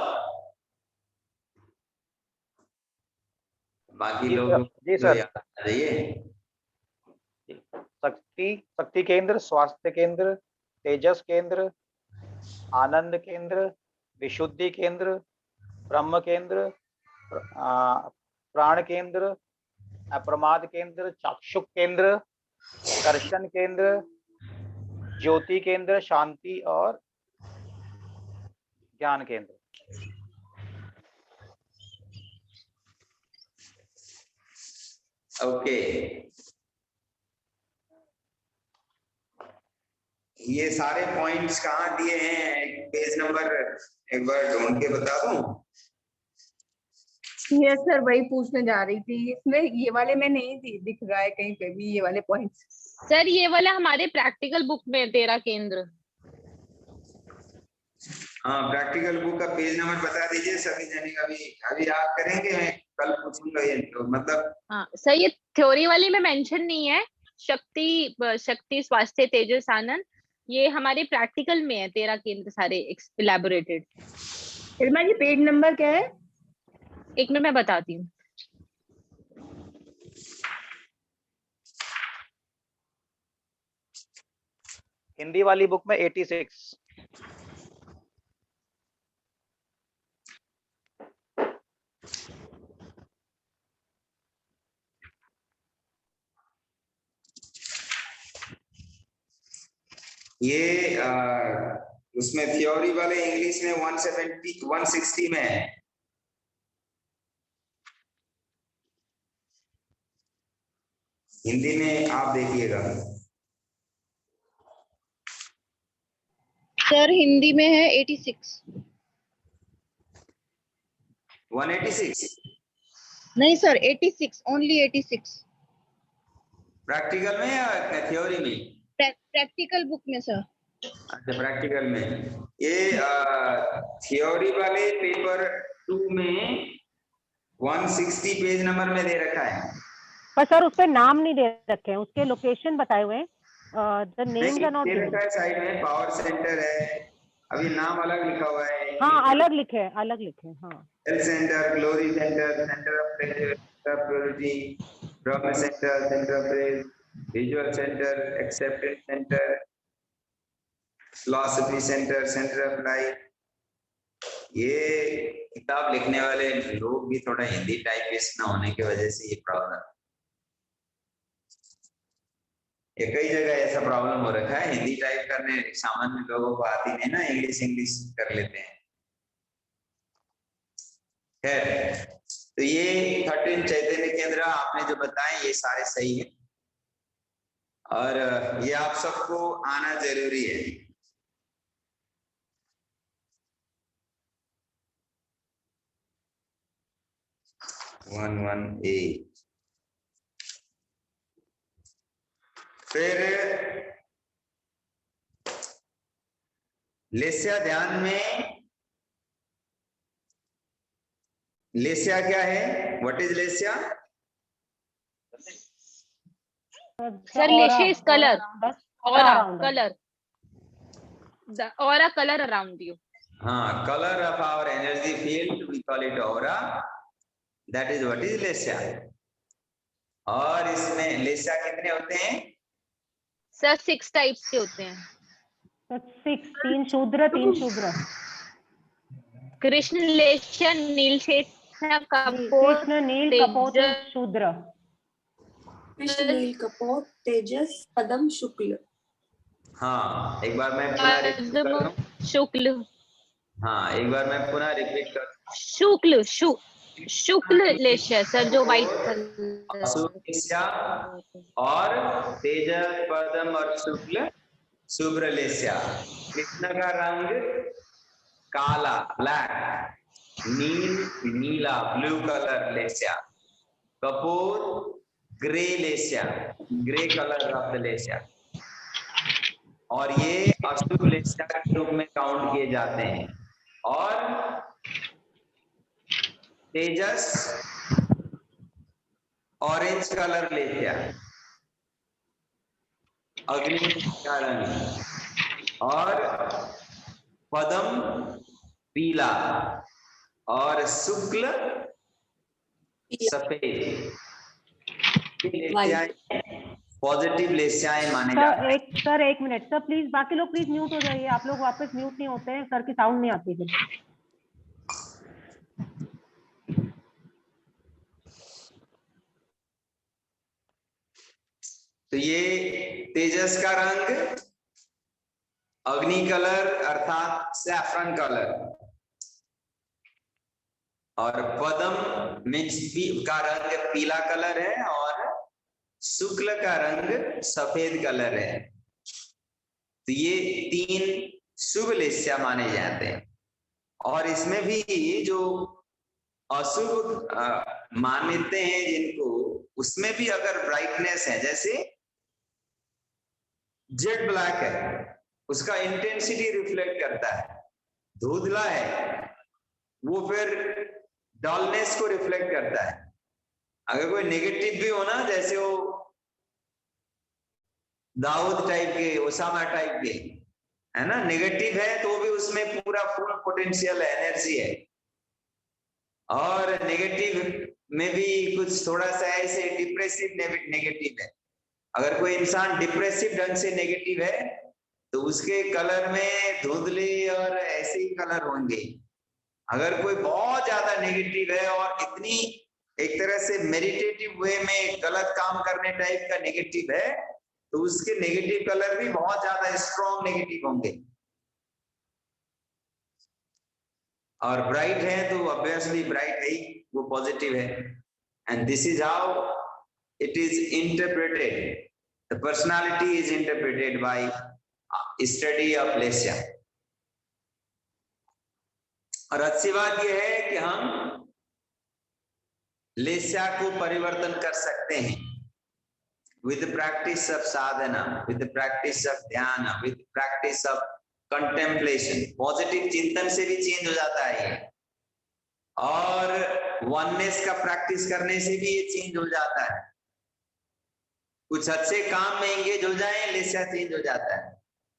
बाकी लोग जी सर। शक्ति केंद्र, स्वास्थ्य केंद्र, तेजस केंद्र, आनंद केंद्र, विशुद्धि केंद्र, ब्रह्म केंद्र, प्राण केंद्र, अप्रमाद केंद्र, चाक्षुक केंद्र, दर्शन केंद्र, ज्योति केंद्र, शांति और ज्ञान केंद्र। ओके, ये सारे पॉइंट्स कहाँ दिए हैं? पेज नंबर एक बार ढूंढ के बता दूं? यस सर, वही पूछने जा रही थी। इसमें ये वाले में नहीं दिख रहा है कहीं पे भी ये वाले पॉइंट्स। सर ये वाला हमारे प्रैक्टिकल बुक में 13 केंद्र। हाँ, प्रैक्टिकल बुक का पेज नंबर बता दीजिए सभी जने। अभी आप करेंगे, मैं कल पूछूंगा ये, तो मतलब हाँ सर ये थ्योरी वाली में मेंशन नहीं है। शक्ति, स्वास्थ्य, तेजस, आनंद, ये हमारे प्रैक्टिकल में है 13 केंद्र सारे इलैबोरेटेड। जी पेज नंबर क्या है? एक मिनट मैं बताती हूँ। हिंदी वाली बुक में 86। ये उसमें थ्योरी वाले इंग्लिश में 170 160 में है। हिंदी में आप देखिएगा। सर हिंदी में है 86। 186 नहीं सर 86, ओनली 86। प्रैक्टिकल में या थ्योरी में? प्रैक्टिकल बुक में सर। अच्छा, प्रैक्टिकल में। ये थ्योरी वाले पेपर 2 में 160 पेज नंबर में दे रखा है। पर सर उस पे नाम नहीं दे रखे हैं, उसके लोकेशन बताए हुए हैं। The names are not they given. रखा है साइड में, पावर सेंटर है, अभी नाम अलग लिखा हुआ है। हाँ अलग लिखे हैं, अलग लिखे हैं। हाँ, health centre, glory centre, centre of purity, Brahma centre, centre of visual centre, acceptance centre, philosophy centre, centre of life. ये किताब लिखने वाले लोग भी थोड़ा हिंदी टाइपिस्ट ना होने की वजह से ये प्रॉब्लम, ये कई जगह ऐसा प्रॉब्लम हो रखा है। हिंदी टाइप करने सामान्य लोगों को आती नहीं ना, इंग्लिश कर लेते हैं। खैर, तो ये 13 चैतन्य केंद्र आपने जो बताए ये सारे सही है, और ये आप सबको आना जरूरी है। फिर लेस्या ध्यान में, लेस्या क्या है? व्हाट इज लेस्या? सर लेशे is colour, aura around us. Colour, the aura color around you. हाँ, colour of our energy field we call it aura, that is what is लेस्या। और इसमें लेस्या कितने होते हैं? सर 6 टाइप्स के होते हैं। तो 6, 3 शूद्र 3 शूद्र। कृष्ण लेशा, नील शेषा, कपोत, कृष्ण नील कपोत शूद्र। कृष्ण नील कपोत, तेजस, पदम, शुक्ल। हाँ, एक बार मैं पुनः रिपीट कर दूं। शुक्ल। हाँ, एक बार मैं पुनः रिपीट कर दूं। शुक्ल, शुक्ल लेशा सर, जो व्हाइट लेस्या और तेजस, पदम और शुक्ल शुभ्र लेस्या। कृष्ण का रंग काला, ब्लैक, नीला, ब्लू कलर लेस्या। कपूर ग्रे लेस्या, ग्रे कलर ऑफ द लेस्या। और ये अशुभ लेस्या के रूप में काउंट किए जाते हैं। और तेजस ऑरेंज कलर लेस्या, अग्नि का रंग। और पदम पीला, और शुक्ल सफेद। पॉजिटिव लेस्याएं माने जाते हैं। सर एक मिनट सर, प्लीज बाकी लोग प्लीज म्यूट हो जाइए। आप लोग वापस म्यूट नहीं होते हैं, सर की साउंड नहीं आती फिर। तो ये तेजस का रंग अग्नि कलर अर्थात सैफरन कलर, और पदम मीन्स का रंग पीला कलर है, और शुक्ल का रंग सफेद कलर है। तो ये 3 शुभ लेस्या माने जाते हैं। और इसमें भी जो अशुभ मानते हैं जिनको, उसमें भी अगर ब्राइटनेस है, जैसे जेट ब्लैक है, उसका इंटेंसिटी रिफ्लेक्ट करता है। धुंधला है, वो फिर डलनेस को रिफ्लेक्ट करता है। अगर कोई नेगेटिव भी हो ना, जैसे वो दाऊद टाइप के, ओसामा टाइप के, है ना, नेगेटिव है तो भी उसमें पूरा फुल पोटेंशियल एनर्जी है। और नेगेटिव में भी कुछ थोड़ा सा ऐसे डिप्रेसिव नेगेटिव है। अगर कोई इंसान डिप्रेसिव ढंग से नेगेटिव है तो उसके कलर में धुंधले और ऐसे ही कलर होंगे। अगर कोई बहुत ज्यादा नेगेटिव है और इतनी एक तरह से मेडिटेटिव वे में गलत काम करने टाइप का नेगेटिव है, तो उसके नेगेटिव कलर भी बहुत ज्यादा स्ट्रॉन्ग नेगेटिव होंगे। और ब्राइट है तो ऑब्वियसली ब्राइट है ही, वो पॉजिटिव है। And this is how it is interpreted, the personality is interpreted by study of लेस्या। और अच्छी बात यह है कि हम लेस्या को परिवर्तन कर सकते हैं विद प्रैक्टिस ऑफ साधना, विद प्रैक्टिस ऑफ ध्यान, with practice of contemplation. Positive चिंतन से भी चेंज हो जाता है ये, और वननेस का प्रैक्टिस करने से भी ये चेंज हो जाता है। कुछ अच्छे काम में एंगेज हो जाए, लेस्या चेंज हो जाता है,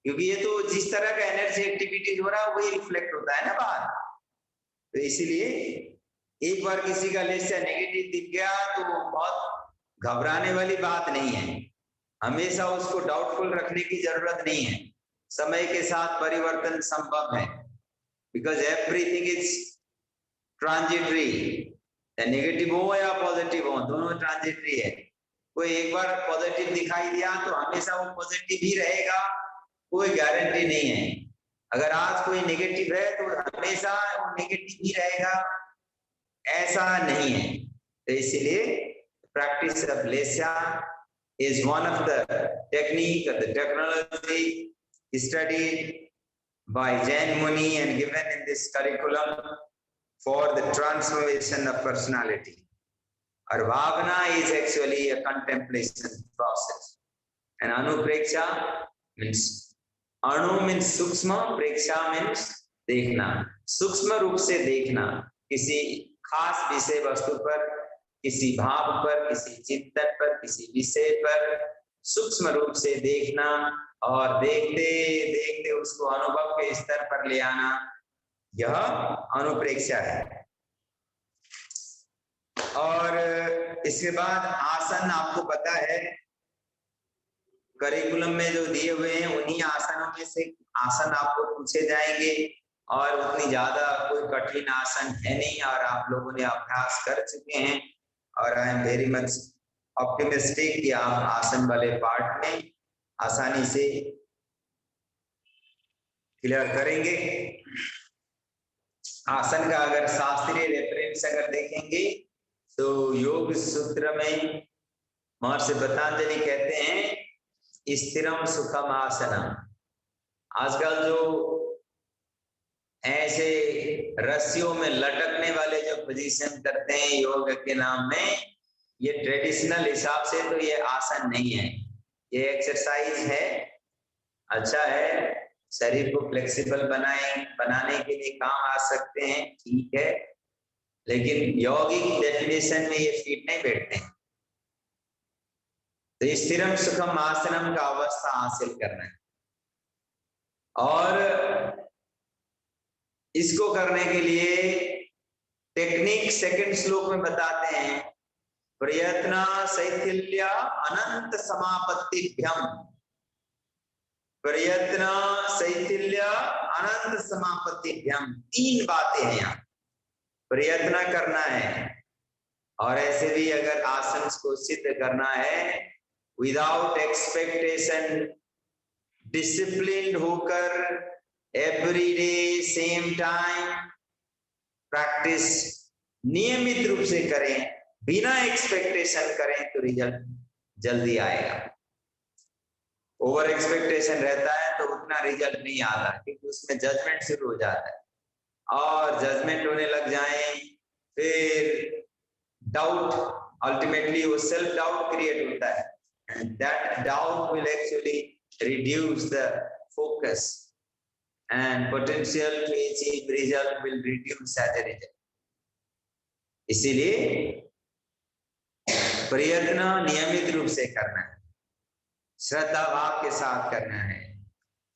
क्योंकि ये तो जिस तरह का एनर्जी एक्टिविटीज हो रहा है वही रिफ्लेक्ट होता है ना बाहर। तो इसीलिए एक बार किसी का लेस्या नेगेटिव दिख गया तो बहुत घबराने वाली बात नहीं है। हमेशा उसको डाउटफुल रखने की जरूरत नहीं है। समय के साथ परिवर्तन संभव है, because everything is transitory. Negative हो या पॉजिटिव हो, दोनों ट्रांजिटरी है। कोई एक बार पॉजिटिव दिखाई दिया तो हमेशा वो पॉजिटिव ही रहेगा, कोई गारंटी नहीं है। अगर आज कोई नेगेटिव है तो हमेशा वो नेगेटिव ही रहेगा, ऐसा नहीं है। तो इसलिए प्रैक्टिस ऑफ लेस्या is one of the technique of the technology studied by Jain Muni and given in this curriculum for the transformation of personality. Or bhavana is actually a contemplation process. And anupreksha means, anu means सूक्ष्म, प्रेक्षा means देखना, सूक्ष्म रूप से देखना, किसी खास विषय वस्तु पर, किसी भाव पर, किसी चिंतन पर, किसी विषय पर सूक्ष्म रूप से देखना, और देखते देखते उसको अनुभव के स्तर पर ले आना, यह अनुप्रेक्षा है। और इसके बाद आसन, आपको पता है करिकुलम में जो दिए हुए हैं उन्हीं आसनों में से आसन आपको पूछे जाएंगे, और उतनी ज्यादा कोई कठिन आसन है नहीं, और आप लोगों ने अभ्यास कर चुके हैं। और I am very much optimistic कि आप आसन वाले पार्ट में आसानी से क्लियर करेंगे। आसन का अगर शास्त्रीय रेफरेंस अगर देखेंगे तो योग सूत्र में महर्षि पतंजलि कहते हैं स्थिरम सुखम आसनम। आजकल जो ऐसे रस्सियों में लटकने वाले जो पोजीशन करते हैं योग के नाम में, ये ट्रेडिशनल हिसाब से तो ये आसन नहीं है, ये एक्सरसाइज है। अच्छा है, शरीर को फ्लेक्सिबल बनाने के लिए काम आ सकते हैं, ठीक है, लेकिन यौगिक डेफिनेशन में ये फिट नहीं बैठते हैं। तो स्थिरम सुखम आसनम का अवस्था हासिल करना है, और इसको करने के लिए टेक्निक सेकंड श्लोक में बताते हैं, प्रयत्न शैथिल्य अनंत समापत्तिभ्यम। प्रयत्न शैथिल्य अनंत समापत्तिभ्यम, तीन बातें हैं यहाँ। प्रयत्न करना है, और ऐसे भी अगर आसन को सिद्ध करना है विदाउट एक्सपेक्टेशन, डिसिप्लिन होकर every day same time practice नियमित रूप से करें, बिना एक्सपेक्टेशन करें तो रिजल्ट जल्दी आएगा। ओवर एक्सपेक्टेशन रहता है तो उतना रिजल्ट नहीं आता, क्योंकि उसमें जजमेंट शुरू हो जाता है, और जजमेंट होने लग जाए फिर डाउट, अल्टीमेटली वो सेल्फ डाउट क्रिएट होता है, and that doubt will actually reduce the focus and potential to achieve result will reduce as a result. इसीलिए प्रयत्न नियमित रूप से करना है, श्रद्धा भाव के साथ करना है।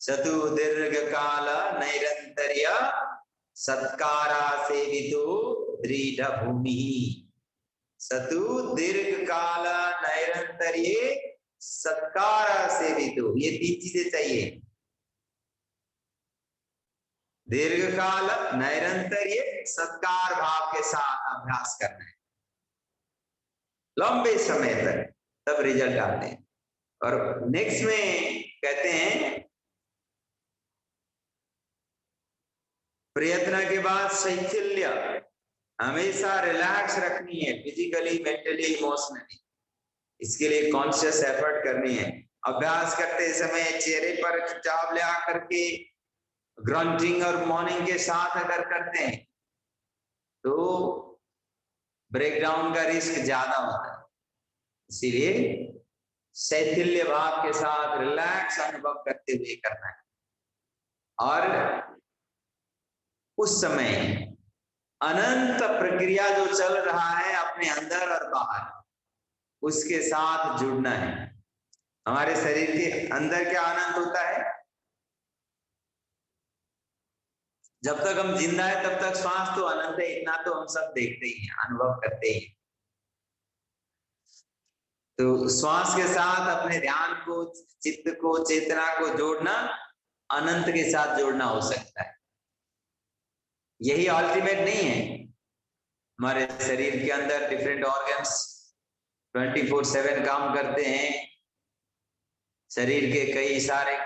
सतु दीर्घ काल नैरंतर्य सत्कारा सेवितो दृढ़ भूमि। सतु दीर्घ काल नैरंतर्य सत्कारा सेवितो, ये तीन चीजें चाहिए। दीर्घकाल नैरंतर्य सत्कार भाव के साथ अभ्यास करना है, लंबे समय तक, तब रिजल्ट आते हैं। और नेक्स्ट में कहते हैं प्रयत्न के बाद शैथिल्य, हमेशा रिलैक्स रखनी है, फिजिकली, मेंटली, इमोशनली। इसके लिए कॉन्शियस एफर्ट करनी है। अभ्यास करते समय चेहरे पर खिंचाव ले आकर के ग्रंटिंग और मॉर्निंग के साथ अगर करते हैं तो ब्रेकडाउन का रिस्क ज्यादा होता है। इसीलिए शैथिल्य भाव के साथ रिलैक्स अनुभव करते हुए करना है। और उस समय अनंत प्रक्रिया जो चल रहा है अपने अंदर और बाहर, उसके साथ जुड़ना है। हमारे शरीर के अंदर क्या अनंत होता है? जब तक हम जिंदा है तब तक श्वास तो अनंत है, इतना तो हम सब देखते ही हैं, अनुभव करते ही। तो श्वास के साथ अपने ध्यान को, चित्त को, चेतना को जोड़ना अनंत के साथ जोड़ना हो सकता है। यही अल्टीमेट नहीं है? हमारे शरीर के अंदर डिफरेंट ऑर्गन्स 24/7 काम करते हैं। शरीर के कई सारे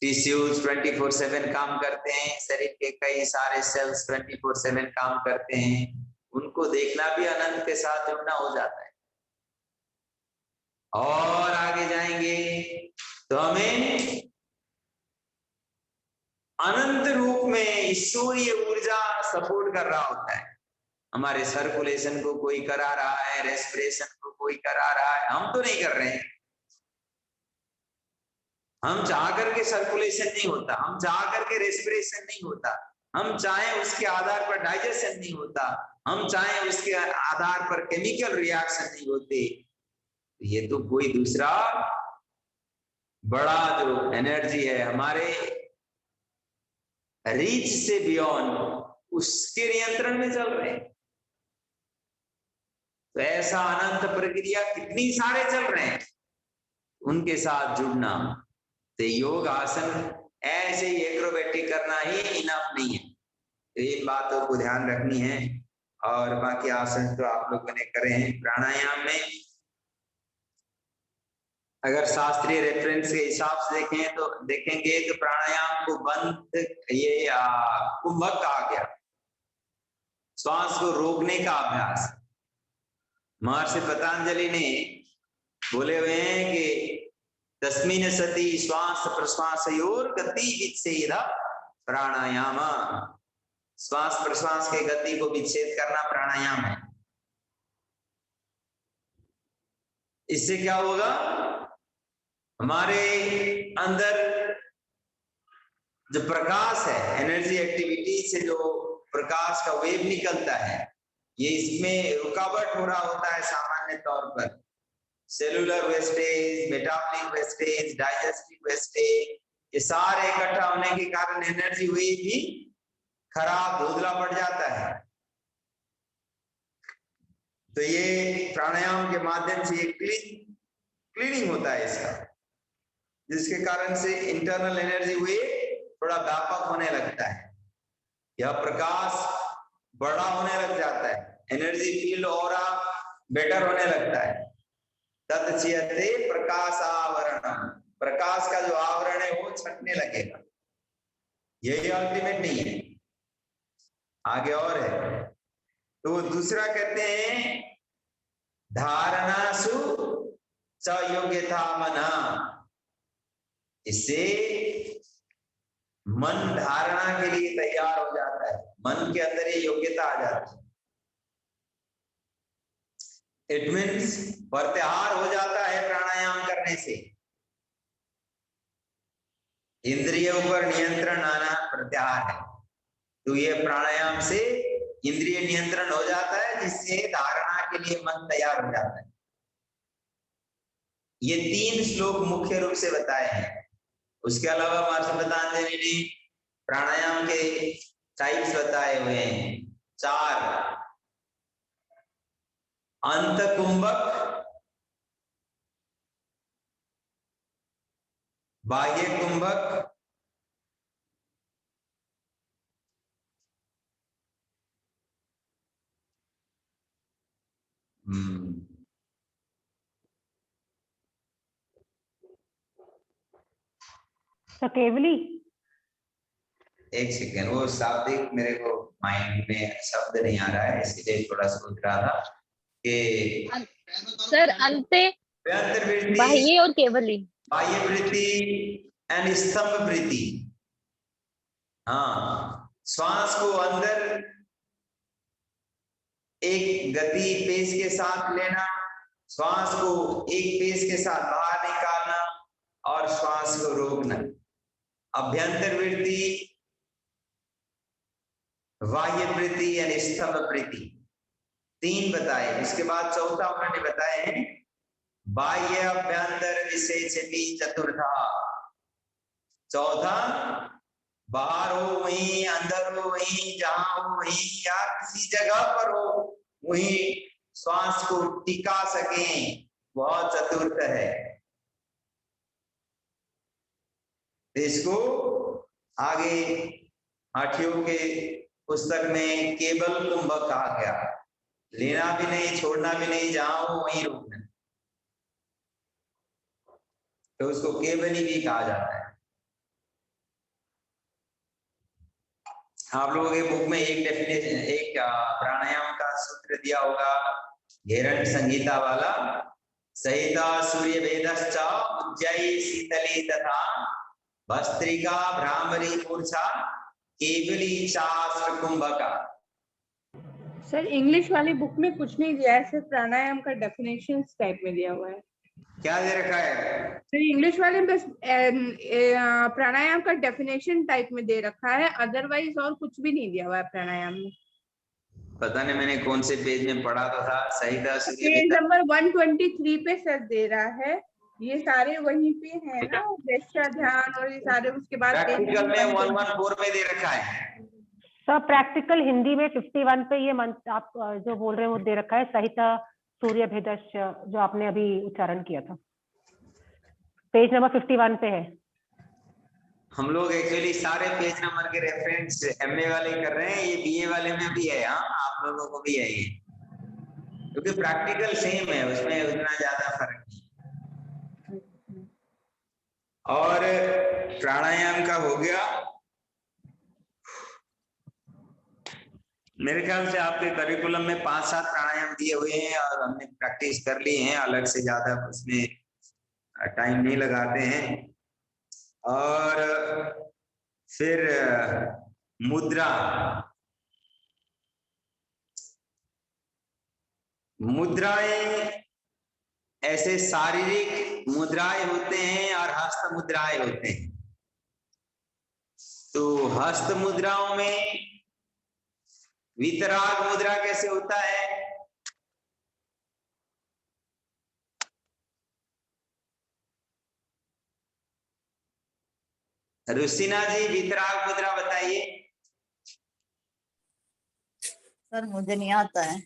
टिश्यूज 24/7 काम करते हैं। शरीर के कई सारे सेल्स 24/7 काम करते हैं। उनको देखना भी अनंत के साथ जुड़ना हो जाता है। और आगे जाएंगे तो हमें अनंत रूप में ईश्वरीय ऊर्जा सपोर्ट कर रहा होता है। हमारे सर्कुलेशन को कोई करा रहा है, रेस्पिरेशन को कोई करा रहा है, हम तो नहीं कर रहे हैं। हम चाह करके सर्कुलेशन नहीं होता, हम चाह करके रेस्पिरेशन नहीं होता, हम चाहे उसके आधार पर डाइजेशन नहीं होता, हम चाहे उसके आधार पर केमिकल रिएक्शन नहीं होते। ये तो कोई दूसरा बड़ा जो एनर्जी है हमारे रीच से बियॉन्ड, उसके नियंत्रण में चल रहे हैं। तो ऐसा अनंत प्रक्रिया कितनी सारे चल रहे हैं, उनके साथ जुड़ना। तो योग आसन ऐसे ही एक्रोबेटिक करना ही इनफ नहीं है, तो इन बातों को ध्यान रखनी है। और बाकी आसन तो आप लोगों ने करे हैं। प्राणायाम में अगर शास्त्रीय रेफरेंस के हिसाब से देखें तो देखेंगे तो प्राणायाम को बंद, ये कुंभक कहा गया, श्वास को रोकने का अभ्यास। महर्षि पतंजलि ने बोले हुए हैं कि तस्मिन् सति श्वास प्रश्वासयोर गति विच्छेद प्राणायाम। श्वास प्रश्वास के गति को विच्छेद करना प्राणायाम है। इससे क्या होगा? हमारे अंदर जो प्रकाश है, एनर्जी एक्टिविटी से जो प्रकाश का वेव निकलता है, ये इसमें रुकावट हो रहा होता है सामान्य तौर पर। Cellular wastage, metabolic wastage, digestive wastage, ये सारे इकट्ठा होने के कारण एनर्जी वेव भी खराब, धुंधला पड़ जाता है। तो ये प्राणायाम के माध्यम से ये क्लीनिंग होता है इसका, जिसके कारण से इंटरनल एनर्जी वेव थोड़ा व्यापक होने लगता है, यह प्रकाश बड़ा होने लग जाता है, एनर्जी फील्ड ऑरा बेटर होने लगता है। तत्चयते प्रकाश आवरण, प्रकाश का जो आवरण है वो छटने लगेगा। यही अल्टीमेट नहीं है, आगे और है। तो दूसरा कहते हैं धारणासु च योग्यता मना, इससे मन धारणा के लिए तैयार हो जाता है, मन के अंदर ये योग्यता आ जाती है। इट मीन्स प्रत्याहार हो जाता है प्राणायाम करने से। इंद्रियों पर नियंत्रण आना प्रत्याहार है। तो ये प्राणायाम से इंद्रिय नियंत्रण हो जाता है, जिससे धारणा के लिए मन तैयार हो जाता है। ये 3 श्लोक मुख्य रूप से बताए हैं। उसके अलावा महर्षि पतंजलि ने प्राणायाम के टाइप्स बताए हुए हैं 4। अंत कुंभक, बाह्य कुंभक, तो केवली एक सेकेंड, वो शाब्दिक मेरे को माइंड में शब्द नहीं आ रहा है, इसलिए थोड़ा सोच रहा था कि सर अंते, बाह्य और केवली, बाह्य वृत्ति एंड स्तंभ वृत्ति। हाँ, श्वास को अंदर एक गति पेस के साथ लेना, श्वास को एक पेस के साथ बाहर निकालना और श्वास को रोकना। अभ्यंतर वृत्ति, बाह्य वृत्ति यानी स्तंभ वृत्ति, 3 बताए। उसके बाद चौथा उन्होंने बताए हैं बाह्य अभ्यंतर विशेष चतुर्था। चौथा, बाहर हो वहीं, अंदर हो वहीं, जहां हो वहीं, या किसी जगह पर हो वहीं श्वास को टिका सकें, वह चतुर्थ है। इसको आगे हाथियों के पुस्तक में केवल कुंभक कहा गया, लेना भी नहीं छोड़ना भी नहीं, जहां हो वहीं रोकना, तो उसको केवली भी कहा जाता है। आप लोगों के बुक में एक डेफिनेशन, एक प्राणायाम का सूत्र दिया होगा, घेरंड संगीता वाला, सहिता सूर्य भेदश्च उज्जयी शीतली तथा भस्त्रिका भ्रामरी मूर्छा केवली शास्त्र कुंभका। सर इंग्लिश वाली बुक में कुछ नहीं दिया है, सिर्फ प्राणायाम का डेफिनेशन टाइप में दिया हुआ है। क्या दे रखा है? तो इंग्लिश वाले में बस प्राणायाम का डेफिनेशन टाइप में दे रखा है, अदरवाइज और कुछ भी नहीं दिया हुआ है प्राणायाम में। पता नहीं मैंने कौन से पेज में पढ़ा तो था, सही था। पेज नंबर 123 पे सर दे रहा है, ये सारे वहीं पे है ना, वैश्य ध्यान और ये सारे। उसके बाद प्रैक्टिकल में 114 में दे रखा है। सर प्रैक्टिकल हिंदी में 51 पे ये मंत्र आप जो बोल रहे हैं वो दे रखा है, सहिता सूर्य भेदश्च, जो आपने अभी उच्चारण किया था, पेज नंबर 51 पे है। हम लोग एक्चुअली सारे पेज नंबर के रेफरेंस एमए वाले कर रहे हैं, ये बीए वाले में भी है। हाँ, आप लोगों को भी है ये, क्योंकि प्रैक्टिकल सेम है, उसमें उतना ज्यादा फर्क नहीं। और प्राणायाम का हो गया। मेरे ख्याल से आपके करिकुलम में 5-7 प्राणायाम दिए हुए हैं और हमने प्रैक्टिस कर ली है, अलग से ज्यादा उसमें टाइम नहीं लगाते हैं। और फिर मुद्रा, मुद्राएं ऐसे शारीरिक मुद्राएं होते हैं और हस्त मुद्राएं होते हैं। तो हस्त मुद्राओं में वितराग मुद्रा कैसे होता है? रुसिना जी, वितराग मुद्रा बताइए। सर मुझे नहीं आता है।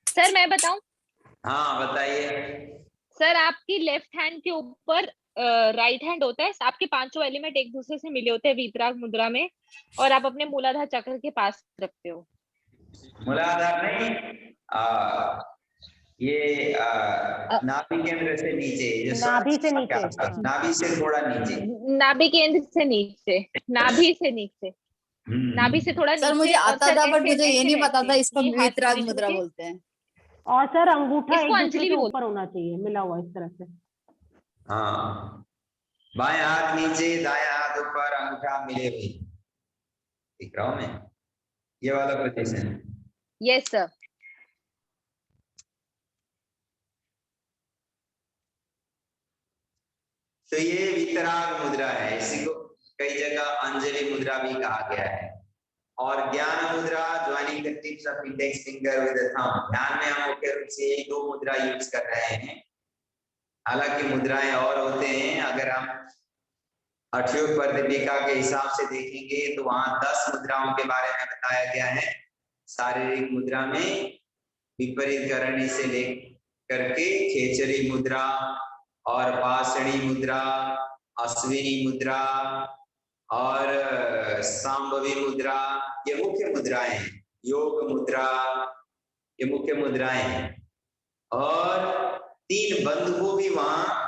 सर मैं बताऊं? हाँ बताइए। सर आपकी लेफ्ट हैंड के ऊपर राइट हैंड होता है, आपके 5 एलिमेंट एक दूसरे से मिले होते हैं वीतराग मुद्रा में, और आप अपने मूलाधार चक्र के पास रखते हो। मूलाधार नहीं, ये नाभि केंद्र से नीचे, नाभि से नीचे, नाभि से थोड़ा नीचे, नाभि केंद्र से नीचे, नाभि से नीचे, नाभि से थोड़ा नीचे। सर मुझे आता था, बट मुझे ये नहीं पता था इसको वीतराग मुद्रा बोलते हैं। और सर अंगूठा एक दूसरे अंजलि के ऊपर होना चाहिए, मिला हुआ इस तरह से। हाँ, बाएं हाथ नीचे, दायां हाथ ऊपर, अंगूठा मिले हुए। दिख रहा हूं मैं? ये वाला पोजीशन। Yes sir. तो ये वितराग मुद्रा है, इसी को कई जगह अंजलि मुद्रा भी कहा गया है। और ज्ञान मुद्रा, joining the tips of index finger with the thumb. ध्यान में हम मुख्य रूप से 2 मुद्रा यूज कर रहे हैं, हालांकि मुद्राएं और होते हैं। अगर हम अठयोग प्रदीपिका के हिसाब से देखेंगे तो वहां 10 मुद्राओं के बारे में बताया गया है। शारीरिक मुद्रा में विपरीत करणी से लेकर के खेचरी मुद्रा और पाषणी मुद्रा, अश्विनी मुद्रा और सांभवी मुद्रा, ये मुख्य मुद्राएं हैं। योग मुद्रा, ये मुख्य मुद्राएं हैं। और 3 बंद को भी वहां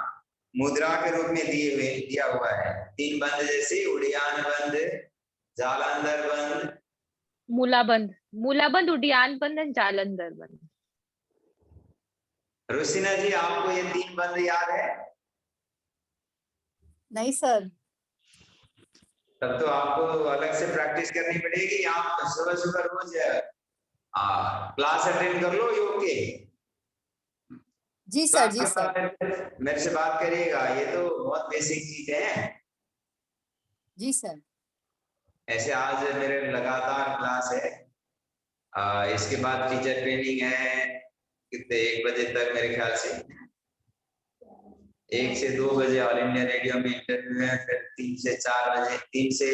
मुद्रा के रूप में दिया हुआ है। 3 बंद जैसे उड़ियान बंद, जालंधर बंद, मूलाबंद, मूलाबंद, उड़ियान बंद एंड जालंधर बंद। रोशिना जी, आपको ये 3 बंद याद है? नहीं सर। तब तो आपको अलग से प्रैक्टिस करनी पड़ेगी। आप सुबह सुबह रोज क्लास अटेंड कर लो योग के। जी सर, जी सर। मेरे से बात करिएगा, ये तो बहुत बेसिक चीज है। जी सर। ऐसे आज मेरे लगातार क्लास है। इसके बाद टीचर ट्रेनिंग है, कितने 1 बजे तक मेरे ख्याल से, 1 से 2 बजे ऑल इंडिया रेडियो में इंटरव्यू है। फिर 3 से 4 बजे, 3 से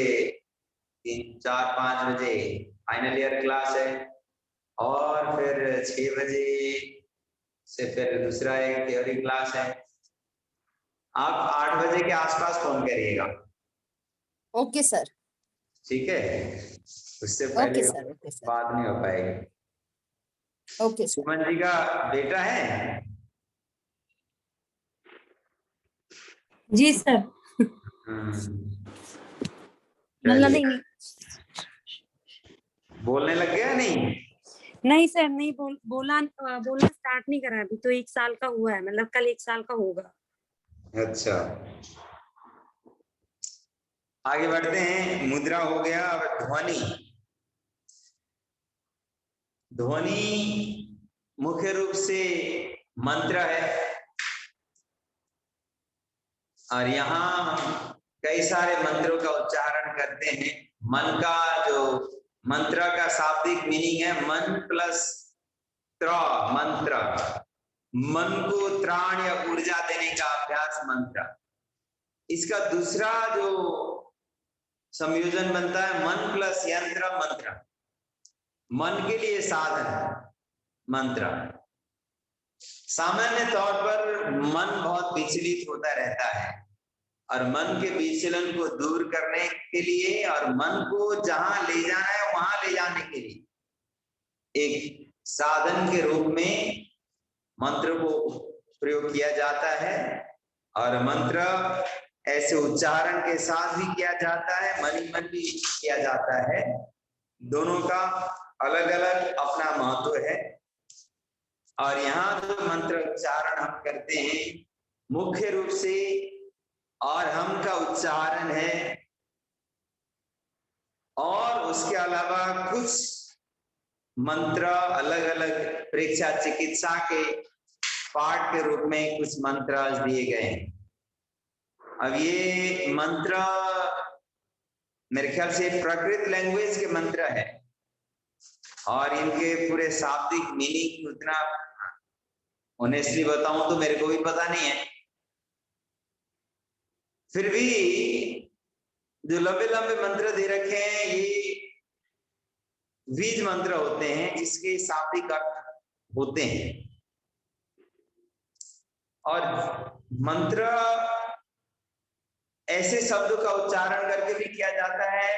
4-5 बजे फाइनल ईयर क्लास है। और फिर 6 बजे से फिर दूसरा एक थ्योरी क्लास है। आप 8 बजे के आसपास फोन करिएगा। Okay sir. ठीक है, उससे पहले ओके सर, ओके सर। बात नहीं हो पाएगी। Okay sir. सुमन जी का बेटा है? जी सर। मतलब नहीं, बोलने लग गया? नहीं सर, नहीं बोलना स्टार्ट नहीं करा अभी तो। 1 साल का हुआ है, मतलब कल 1 साल का होगा। अच्छा, आगे बढ़ते हैं। मुद्रा हो गया। अब ध्वनि। ध्वनि मुख्य रूप से मंत्र है, और यहाँ कई सारे मंत्रों का उच्चारण करते हैं। मन का जो मंत्र का शाब्दिक मीनिंग है मन प्लस त्र, मंत्र। मन को त्राण या ऊर्जा देने का अभ्यास मंत्र। इसका दूसरा जो संयोजन बनता है मन प्लस यंत्र, मंत्र। मन के लिए साधन मंत्र। सामान्य तौर पर मन बहुत विचलित होता रहता है, और मन के विचलन को दूर करने के लिए और मन को जहां ले जाना है वहां ले जाने के लिए एक साधन के रूप में मंत्र को प्रयोग किया जाता है। और मंत्र ऐसे उच्चारण के साथ भी किया जाता है, मन ही मन भी किया जाता है। दोनों का अलग अलग अपना महत्व है। और यहाँ जो मंत्र उच्चारण हम करते हैं मुख्य रूप से और हम का उच्चारण है, और उसके अलावा कुछ मंत्र अलग अलग परीक्षा चिकित्सा के पाठ के रूप में कुछ मंत्र दिए गए हैं। अब ये मंत्र मेरे ख्याल से प्राकृत लैंग्वेज के मंत्र है, और इनके पूरे शाब्दिक मीनिंग उतना ऑनेस्टली बताऊं तो मेरे को भी पता नहीं है। फिर भी जो लंबे लंबे मंत्र दे रखे हैं ये बीज मंत्र होते हैं, जिसके शाब्दिक अर्थ होते हैं। और मंत्र ऐसे शब्दों का उच्चारण करके भी किया जाता है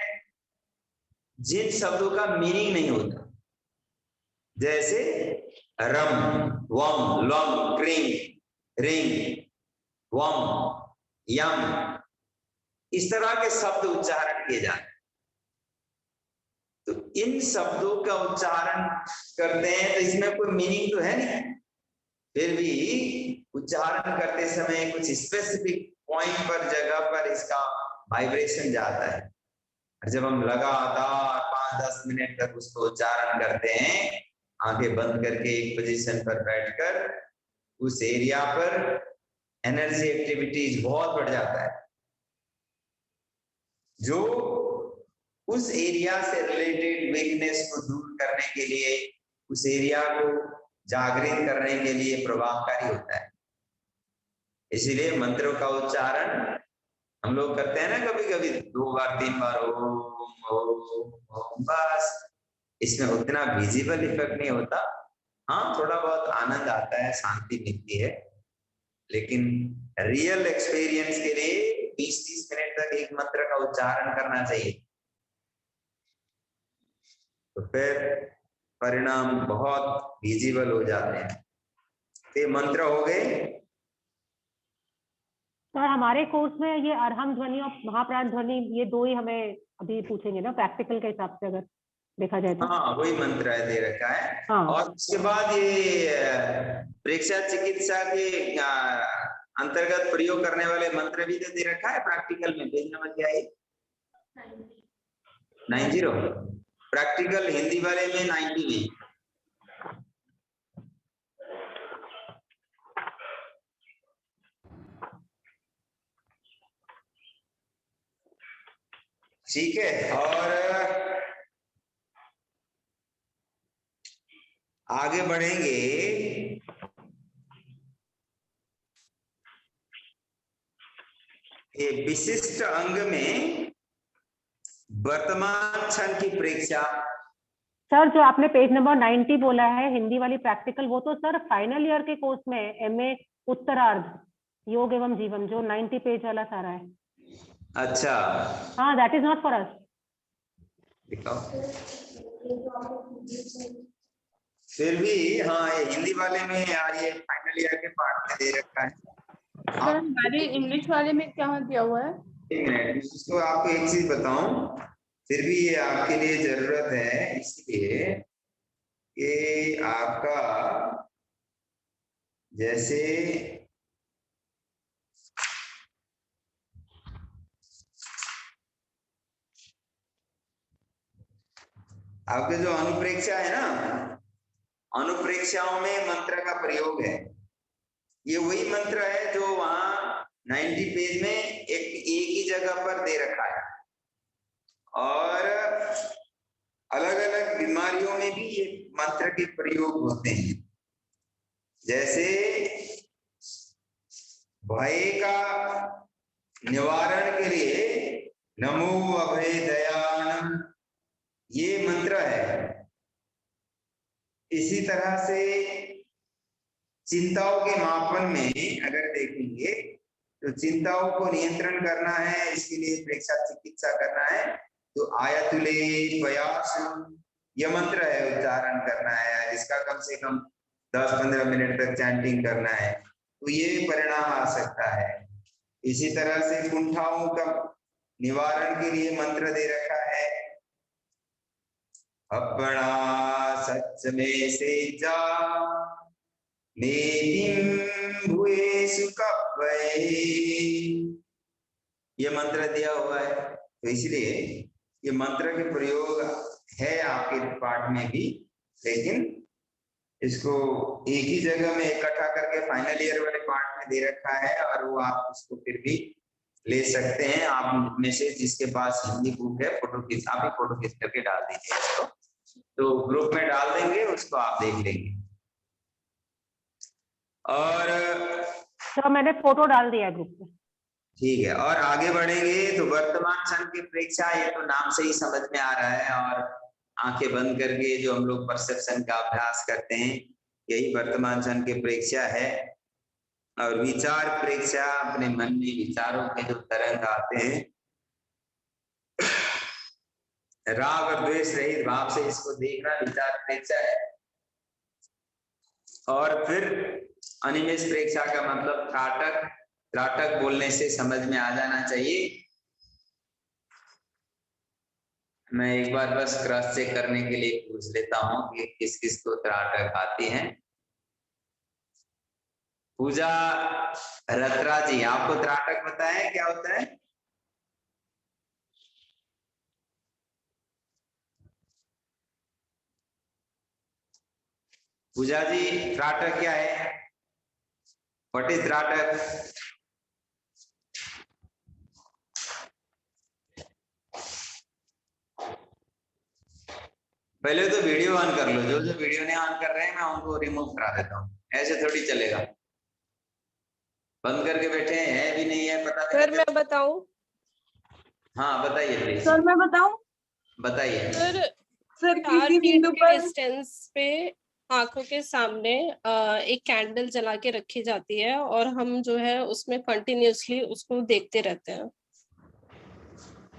जिन शब्दों का मीनिंग नहीं होता, जैसे रम, वम, लम, क्रीम, रिंग, वम, यम, इस तरह के शब्द उच्चारण किए जाते हैं। तो इन शब्दों का उच्चारण करते हैं तो इसमें कोई मीनिंग तो है नहीं, फिर भी उच्चारण करते समय कुछ स्पेसिफिक पॉइंट पर, जगह पर इसका वाइब्रेशन जाता है। और जब हम लगातार 5-10 मिनट तक उसको उच्चारण करते हैं, आंखें बंद करके एक पोजीशन पर बैठकर, उस एरिया पर एनर्जी एक्टिविटीज बहुत बढ़ जाता है, जो उस एरिया से रिलेटेड वीकनेस को दूर करने के लिए, उस एरिया को जागृत करने के लिए प्रभावकारी होता है। इसीलिए मंत्रों का उच्चारण हम लोग करते हैं ना, कभी कभी 2 बार 3 बार ओम ओम ओम, बस इसमें उतना विजिबल इफेक्ट नहीं होता। हाँ, थोड़ा बहुत आनंद आता है, शांति मिलती है, लेकिन रियल एक्सपीरियंस के लिए 20-30 मिनट तक एक मंत्र का उच्चारण करना चाहिए, तो फिर परिणाम बहुत विजिबल हो जाते हैं। तो ये मंत्र हो गए। सर हमारे कोर्स में ये अर्हम ध्वनि और महाप्राण ध्वनि ये दो ही हमें अभी पूछेंगे ना, प्रैक्टिकल के हिसाब से अगर देखा जाए तो। हाँ वही मंत्र है, दे रखा है। हाँ। और उसके बाद ये प्रेक्षा चिकित्सा के अंतर्गत प्रयोग करने वाले मंत्र भी तो दे रखा है प्रैक्टिकल में। पेज नंबर क्या है? 90। प्रैक्टिकल हिंदी वाले में 90 में। ठीक है, और आगे बढ़ेंगे। ये विशिष्ट अंग में वर्तमान क्षण की प्रेक्षा। सर जो आपने पेज नंबर 90 बोला है हिंदी वाली प्रैक्टिकल, वो तो सर फाइनल ईयर के कोर्स में एमए उत्तरार्ध योग एवं जीवन जो 90 पेज वाला सारा है। अच्छा हाँ, that is not for us. दिखाओ फिर भी। हाँ ये हिंदी वाले में यार, ये फाइनल ईयर के पार्ट में दे रखा है। सर हमारे इंग्लिश वाले में क्या दिया हुआ है? एक मिनट, इसको आपको एक चीज बताऊं, फिर भी ये आपके लिए जरूरत है, इसलिए कि आपका जैसे आपके जो अनुप्रेक्षा है ना, अनुप्रेक्षाओं में मंत्र का प्रयोग है। ये वही मंत्र है जो वहां 90 पेज में एक ही जगह पर दे रखा है। और अलग अलग बीमारियों में भी ये मंत्र के प्रयोग होते हैं। जैसे भय का निवारण के लिए नमो अभय दयानम ये मंत्र है। इसी तरह से चिंताओं के मापन में अगर देखेंगे तो चिंताओं को नियंत्रण करना है, इसके लिए प्रेक्षा चिकित्सा करना है, तो आयतुले प्रयास यह मंत्र है, उच्चारण करना है, जिसका कम से कम 10-15 मिनट तक चैंटिंग करना है, तो ये परिणाम आ सकता है। इसी तरह से कुंठाओं का निवारण के लिए मंत्र दे रखा है, अपना सच में से जा नेतिम भुए सुकपय, ये मंत्र दिया हुआ है। तो इसलिए ये मंत्र के प्रयोग है आपके पाठ में भी, लेकिन इसको एक ही जगह में इकट्ठा करके फाइनल ईयर वाले पार्ट में दे रखा है, और वो आप उसको फिर भी ले सकते हैं। आप में से जिसके पास हिंदी बुक है, फोटो खींच, आप ही फोटो खींच करके डाल दीजिए इसको, तो ग्रुप में डाल देंगे, उसको आप देख लेंगे। और तो मैंने फोटो डाल दिया ग्रुप में। ठीक है, और आगे बढ़ेंगे तो वर्तमान क्षण की प्रेक्षा, ये तो नाम से ही समझ में आ रहा है, और आंखें बंद करके जो हम लोग परसेप्शन का अभ्यास करते हैं यही वर्तमान क्षण की प्रेक्षा है। और विचार प्रेक्षा, अपने मन में विचारों के जो तरंग आते हैं, राग और द्वेष रहित भाव से इसको देखना विचार प्रेक्षा है। और फिर अनिमेष प्रेक्षा का मतलब त्राटक, त्राटक बोलने से समझ में आ जाना चाहिए। मैं एक बार बस क्रॉस चेक करने के लिए पूछ लेता हूं कि किस किस को त्राटक आती है। पूजा रत्रा जी, आपको त्राटक पता है क्या होता है? पूजा जी, त्राटक क्या है? व्हाट इज त्राटक? पहले तो वीडियो ऑन कर लो, जो जो वीडियो नहीं ऑन कर रहे हैं मैं उनको रिमूव करा देता हूँ, ऐसे थोड़ी चलेगा। बंद करके बैठे हैं भी नहीं है पता। सर मैं बताऊं? हाँ बताइए प्लीज। सर मैं बताऊं? बताइए। सर किसी बिंदु पर डिस्टेंस पे आंखों के सामने एक कैंडल जला के रखी जाती है और हम जो है उसमें कंटिन्यूअसली उसको देखते रहते हैं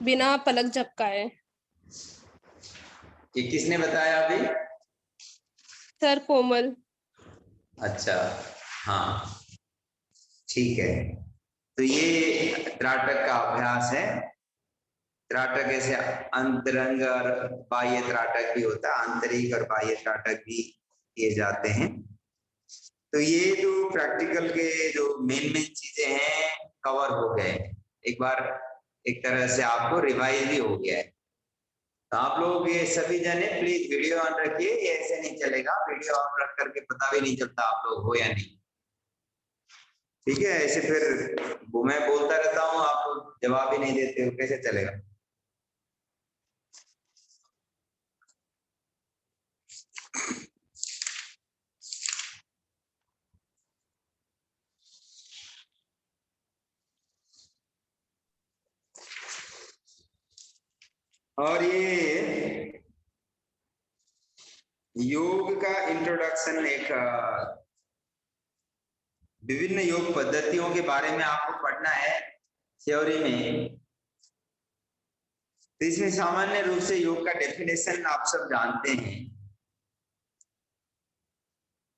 बिना पलक झपकाए। ये किसने बताया अभी? सर कोमल। अच्छा, हाँ ठीक है। तो ये त्राटक का अभ्यास है। त्राटक ऐसे अंतरंग और बाह्य त्राटक भी होता है, आंतरिक और बाह्य त्राटक भी किए जाते हैं। तो ये जो प्रैक्टिकल के जो मेन चीजें हैं कवर हो गए, एक बार एक तरह से आपको रिवाइज भी हो गया है। तो आप लोग ये सभी जने प्लीज वीडियो ऑन रखिए, ये ऐसे नहीं चलेगा, वीडियो ऑन रख करके पता भी नहीं चलता आप लोग हो या नहीं, ठीक है? ऐसे फिर मैं बोलता रहता हूँ, आप लोग जवाब ही नहीं देते हो, कैसे चलेगा? और ये योग का इंट्रोडक्शन, एक विभिन्न योग पद्धतियों के बारे में आपको पढ़ना है थ्योरी में। तो इसमें सामान्य रूप से योग का डेफिनेशन आप सब जानते हैं।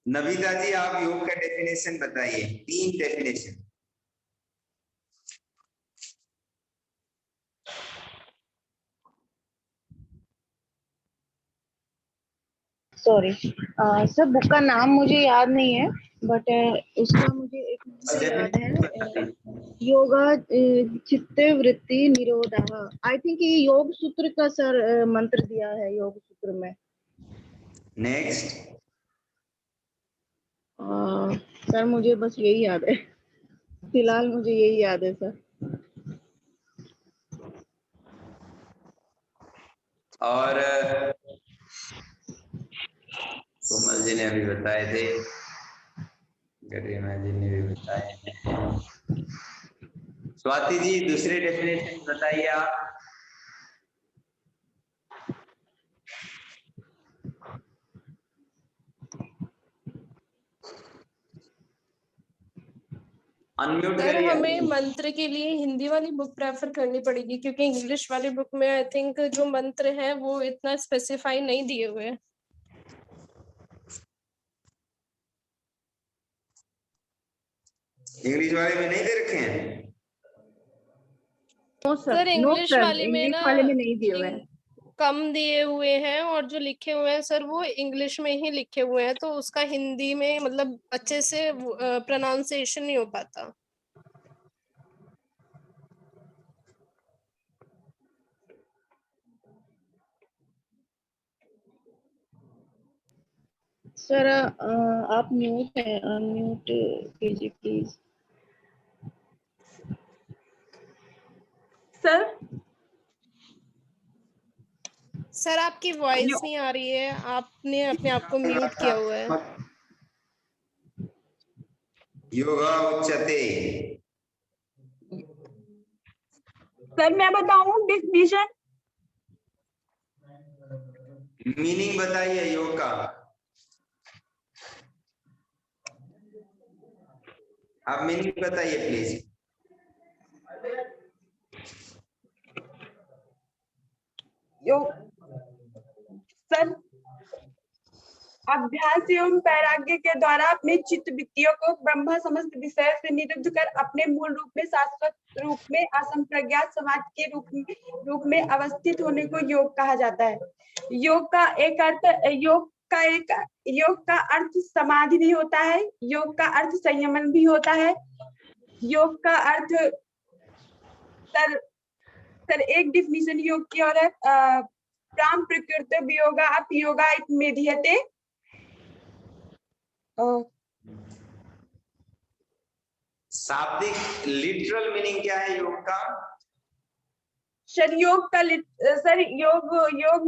नविता जी, आप योग का डेफिनेशन बताइए, 3 डेफिनेशन। सॉरी सर, बुक का नाम मुझे याद नहीं है, बट उसका मुझे एक मंत्र याद है, योगा चित्ते वृत्ति निरोधः। आई थिंक ये योग सूत्र का सर मंत्र दिया है योग सूत्र में। नेक्स्ट। सर मुझे बस यही याद है, फिलहाल मुझे यही याद है सर। और कोमल जी ने अभी बताए थे, गरिमा जी ने भी बताए हैं। स्वाति जी, दूसरे डेफिनेशन बताइए आप। अनम्यूट सर करिए। हमें मंत्र के लिए हिंदी वाली बुक प्रेफर करनी पड़ेगी, क्योंकि इंग्लिश वाली बुक में आई थिंक जो मंत्र है वो इतना स्पेसिफाई नहीं दिए हुए हैं। इंग्लिश वाले में नहीं दे रखे हैं? सर इंग्लिश वाले में ना नहीं दिए हुए हैं। कम दिए हुए हैं, और जो लिखे हुए हैं सर वो इंग्लिश में ही लिखे हुए हैं, तो उसका हिंदी में मतलब अच्छे से प्रोनाउंसिएशन नहीं हो पाता। सर आप म्यूट है, अनम्यूट कीजिए प्लीज। सर आपकी वॉइस नहीं आ रही है, आपने अपने आप को म्यूट किया हुआ है। योगा उच्यते। सर मैं बताऊं डेफिनेशन? मीनिंग बताइए योग का। आप मीनिंग बताइए प्लीज। योग सर अभ्यास एवं वैराग्य के द्वारा अपने चित्त वृत्तियों को ब्रह्म समस्त विषय से निरुद्ध कर अपने मूल रूप में शाश्वत रूप में असंप्रज्ञात समाज के रूप में अवस्थित होने को योग कहा जाता है। योग का अर्थ समाधि भी होता है, योग का अर्थ संयमन भी होता है, योग का अर्थ सर एक डिफिनीशन योग की और है, प्राम प्रकृति वियोगा अप योगा मेधियते। शाब्दिक लिटरल मीनिंग क्या है योग का? सर योग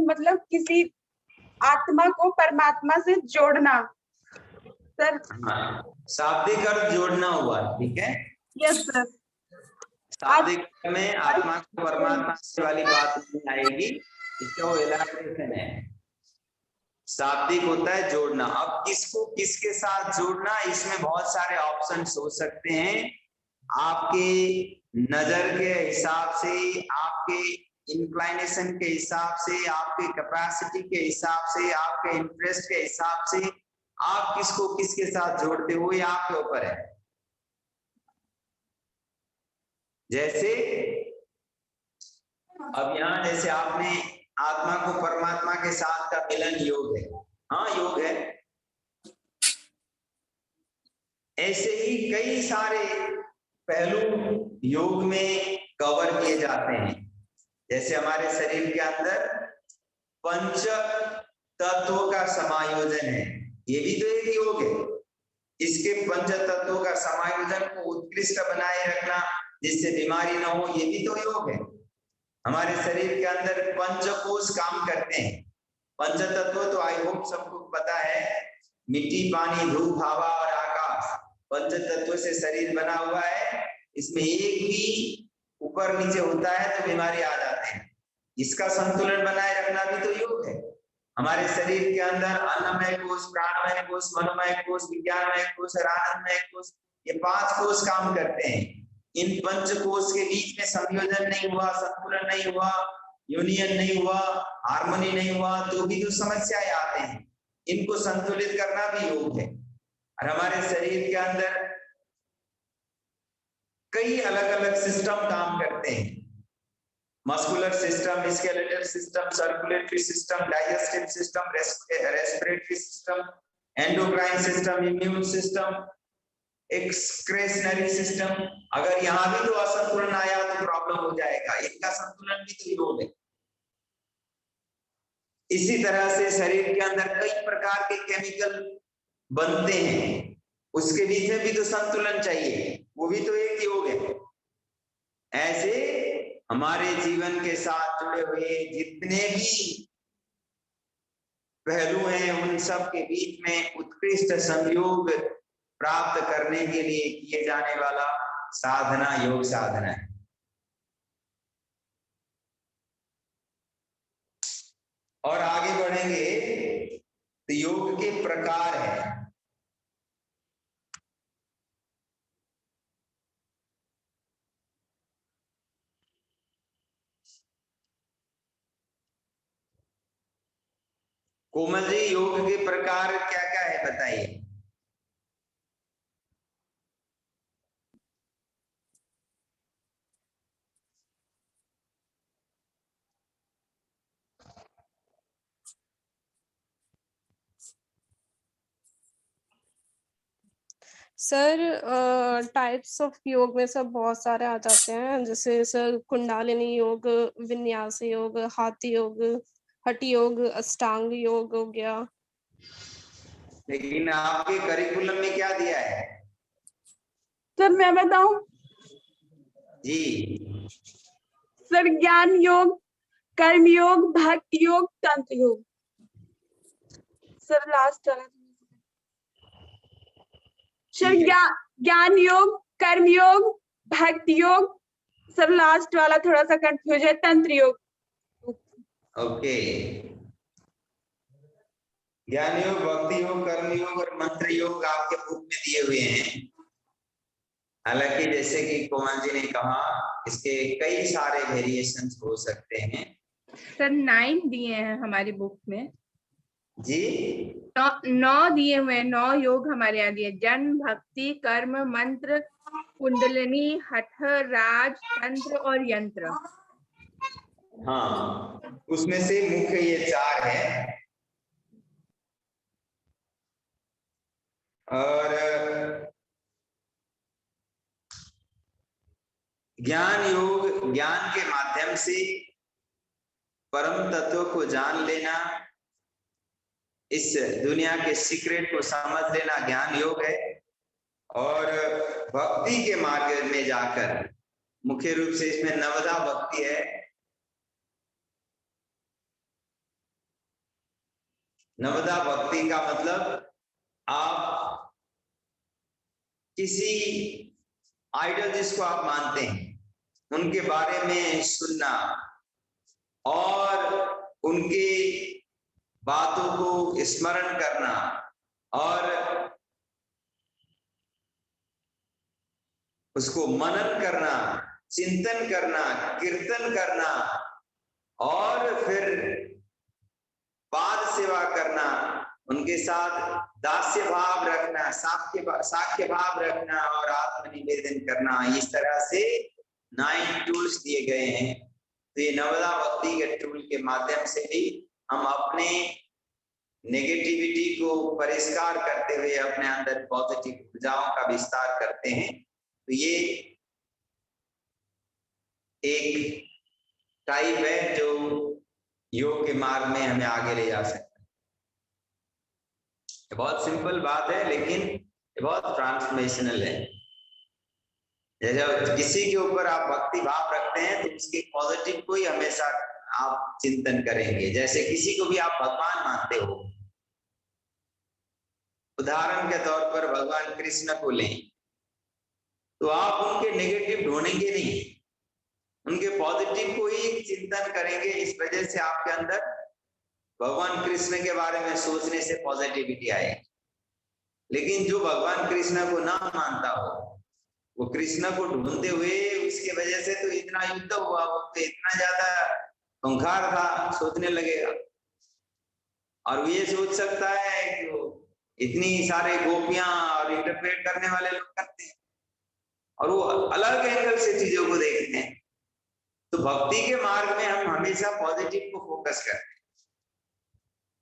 मतलब किसी आत्मा को परमात्मा से जोड़ना सर। शाब्दिक अर्थ जोड़ना हुआ, ठीक है? Yes sir. शाब्दिक में आत्मा को परमात्मा से वाली बात नहीं आएगी, इसका वो इलास्ट्रेशन है। शाब्दिक होता है जोड़ना। अब किसको किसके साथ जोड़ना, इसमें बहुत सारे ऑप्शंस हो सकते हैं। आपके नजर के हिसाब से, आपके इंक्लाइनेशन के हिसाब से, आपके कैपेसिटी के हिसाब से, आपके इंटरेस्ट के हिसाब से आप किसको किसके साथ जोड़ते हो, ये आपके ऊपर है। जैसे अब यहाँ जैसे आपने आत्मा को परमात्मा के साथ का मिलन योग है, हाँ योग है। ऐसे ही कई सारे पहलू योग में कवर किए जाते हैं। जैसे हमारे शरीर के अंदर पंच तत्वों का समायोजन है, ये भी तो एक योग है। इसके पंच तत्वों का समायोजन को उत्कृष्ट बनाए रखना जिससे बीमारी ना हो, ये भी तो योग है। हमारे शरीर के अंदर पंचकोश काम करते हैं। पंच तत्व तो आई होप सबको पता है, मिट्टी, पानी, धूप, हवा और आकाश, पंच तत्व से शरीर बना हुआ है। इसमें एक भी ऊपर नीचे होता है तो बीमारी आ जाते हैं। इसका संतुलन बनाए रखना भी तो योग है। हमारे शरीर के अंदर अन्नमय कोश, प्राणमय कोश, मनोमय कोश, विज्ञानमय कोश और आनंदमय कोश, ये 5 कोश काम करते हैं। इन पंच कोश के बीच में संयोजन नहीं हुआ, संतुलन नहीं हुआ, यूनियन नहीं हुआ, हार्मोनी नहीं हुआ तो भी तो समस्याएं आते हैं। इनको संतुलित करना भी योग है। और हमारे शरीर के अंदर कई अलग अलग सिस्टम काम करते हैं। Muscular system, skeletal system, circulatory system, digestive system, respiratory system, endocrine system, immune system, excretory system. अगर यहाँ भी तो असंतुलन आया तो प्रॉब्लम हो जाएगा। इनका संतुलन भी तो योग है। इसी तरह से शरीर के अंदर कई प्रकार के केमिकल बनते हैं, उसके बीच में भी तो संतुलन चाहिए, वो भी तो एक योग है। ऐसे हमारे जीवन के साथ जुड़े हुए जितने भी पहलू हैं उन सब के बीच में उत्कृष्ट संयोग प्राप्त करने के लिए किए जाने वाला साधना योग साधना है। और आगे बढ़ेंगे तो योग के प्रकार हैं। कोमल जी, योग के प्रकार क्या क्या है बताइए। सर टाइप्स ऑफ योग में सब बहुत सारे आ जाते हैं, जैसे सर कुंडलिनी योग, विन्यास योग, हाथी योग, हठी योग, अष्टांग योग हो गया। लेकिन आपके करिकुलम में क्या दिया है? सर मैं बताऊं? जी सर ज्ञान योग, कर्म योग, भक्ति योग, तंत्र योग। सर लास्ट वाला सर ज्ञान योग, कर्म योग, भक्ति योग। सर लास्ट वाला थोड़ा सा कंफ्यूज है, तंत्र योग। ओके, ज्ञान योग, भक्ति योग, कर्म योग और मंत्र योग आपके बुक में दिए हुए हैं। हालांकि जैसे कि कोमल जी ने कहा, इसके कई सारे वेरिएशंस हो सकते हैं। सर 9 दिए हैं हमारी बुक में जी। 9 दिए हुए हैं, 9 योग हमारे यहाँ दिए। जन्म, भक्ति, कर्म, मंत्र, कुंडलिनी, हठ, राज, तंत्र और यंत्र। हाँ, उसमें से मुख्य ये 4 है। और ज्ञान योग, ज्ञान के माध्यम से परम तत्व को जान लेना, इस दुनिया के सीक्रेट को समझ लेना ज्ञान योग है। और भक्ति के मार्ग में जाकर, मुख्य रूप से इसमें नवदा भक्ति है। नवदा भक्ति का मतलब आप किसी आइडल जिसको आप मानते हैं उनके बारे में सुनना और उनके बातों को स्मरण करना और उसको मनन करना, चिंतन करना, कीर्तन करना और फिर पाद सेवा करना, उनके साथ दास्य भाव रखना, साख्य भाव रखना और आत्मनिवेदन करना। इस तरह से 9 टूल्स दिए गए हैं। तो ये नवदा भक्ति के टूल के माध्यम से भी हम अपने नेगेटिविटी को परिष्कार करते हुए अपने अंदर पॉजिटिव ऊर्जाओं का विस्तार करते हैं। तो ये एक टाइप है जो योग के मार्ग में हमें आगे ले जा सकता है। बहुत सिंपल बात है लेकिन ये बहुत ट्रांसफॉर्मेशनल है। जैसे किसी के ऊपर आप भक्ति भाव रखते हैं तो उसके पॉजिटिव को ही हमेशा आप चिंतन करेंगे। जैसे किसी को भी आप भगवान मानते हो, उदाहरण के तौर पर भगवान कृष्ण को लें, तो आप उनके नेगेटिव ढूंढेंगे नहीं, उनके पॉजिटिव को ही चिंतन करेंगे। इस वजह से आपके अंदर भगवान कृष्ण के बारे में सोचने से पॉजिटिविटी आएगी। लेकिन जो भगवान कृष्ण को ना मानता हो, वो कृष्ण को ढूंढते हुए उसके वजह से तो इतना युद्ध हुआ, वो तो इतना ज्यादा खूंखार था, सोचने लगेगा। और वो ये सोच सकता है कि वो इतनी सारे गोपियां और इंटरप्रेट करने वाले लोग करते हैं, और वो अलग एंगल से चीजों को देखते हैं। तो भक्ति के मार्ग में हम हमेशा पॉजिटिव को फोकस करते हैं,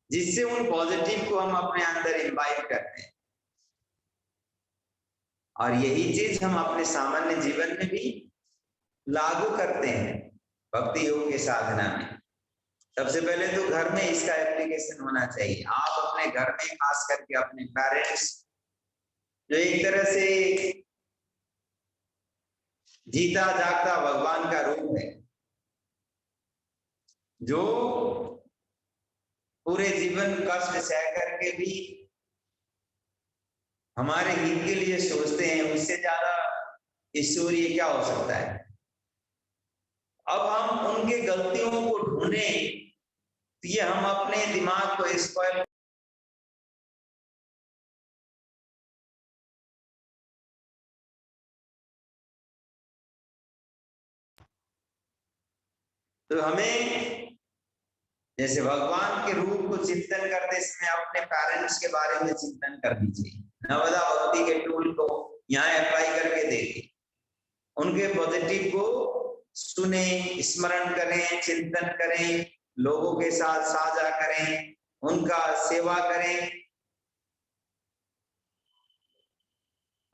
जिससे उन पॉजिटिव को हम अपने अंदर इन्वाइट करते हैं। और यही चीज हम अपने सामान्य जीवन में भी लागू करते हैं भक्ति योग के साधना में। सबसे पहले तो घर में इसका एप्लीकेशन होना चाहिए। आप अपने घर में, खास करके अपने पेरेंट्स, जो एक तरह से जीता जागता भगवान का रूप है, जो पूरे जीवन कष्ट सह करके भी हमारे हित के लिए सोचते हैं, उससे ज्यादा ईश्वरीय क्या हो सकता है। अब हम उनके गलतियों को ढूंढें तो ये हम अपने दिमाग को स्पॉइल तो हमें जैसे भगवान के रूप को चिंतन करते समय अपने पेरेंट्स के बारे में चिंतन करनी चाहिए। नवदा भक्ति के टूल को यहाँ अप्लाई करके देखें, उनके पॉजिटिव को सुने, स्मरण करें, चिंतन करें, लोगों के साथ साझा करें, उनका सेवा करें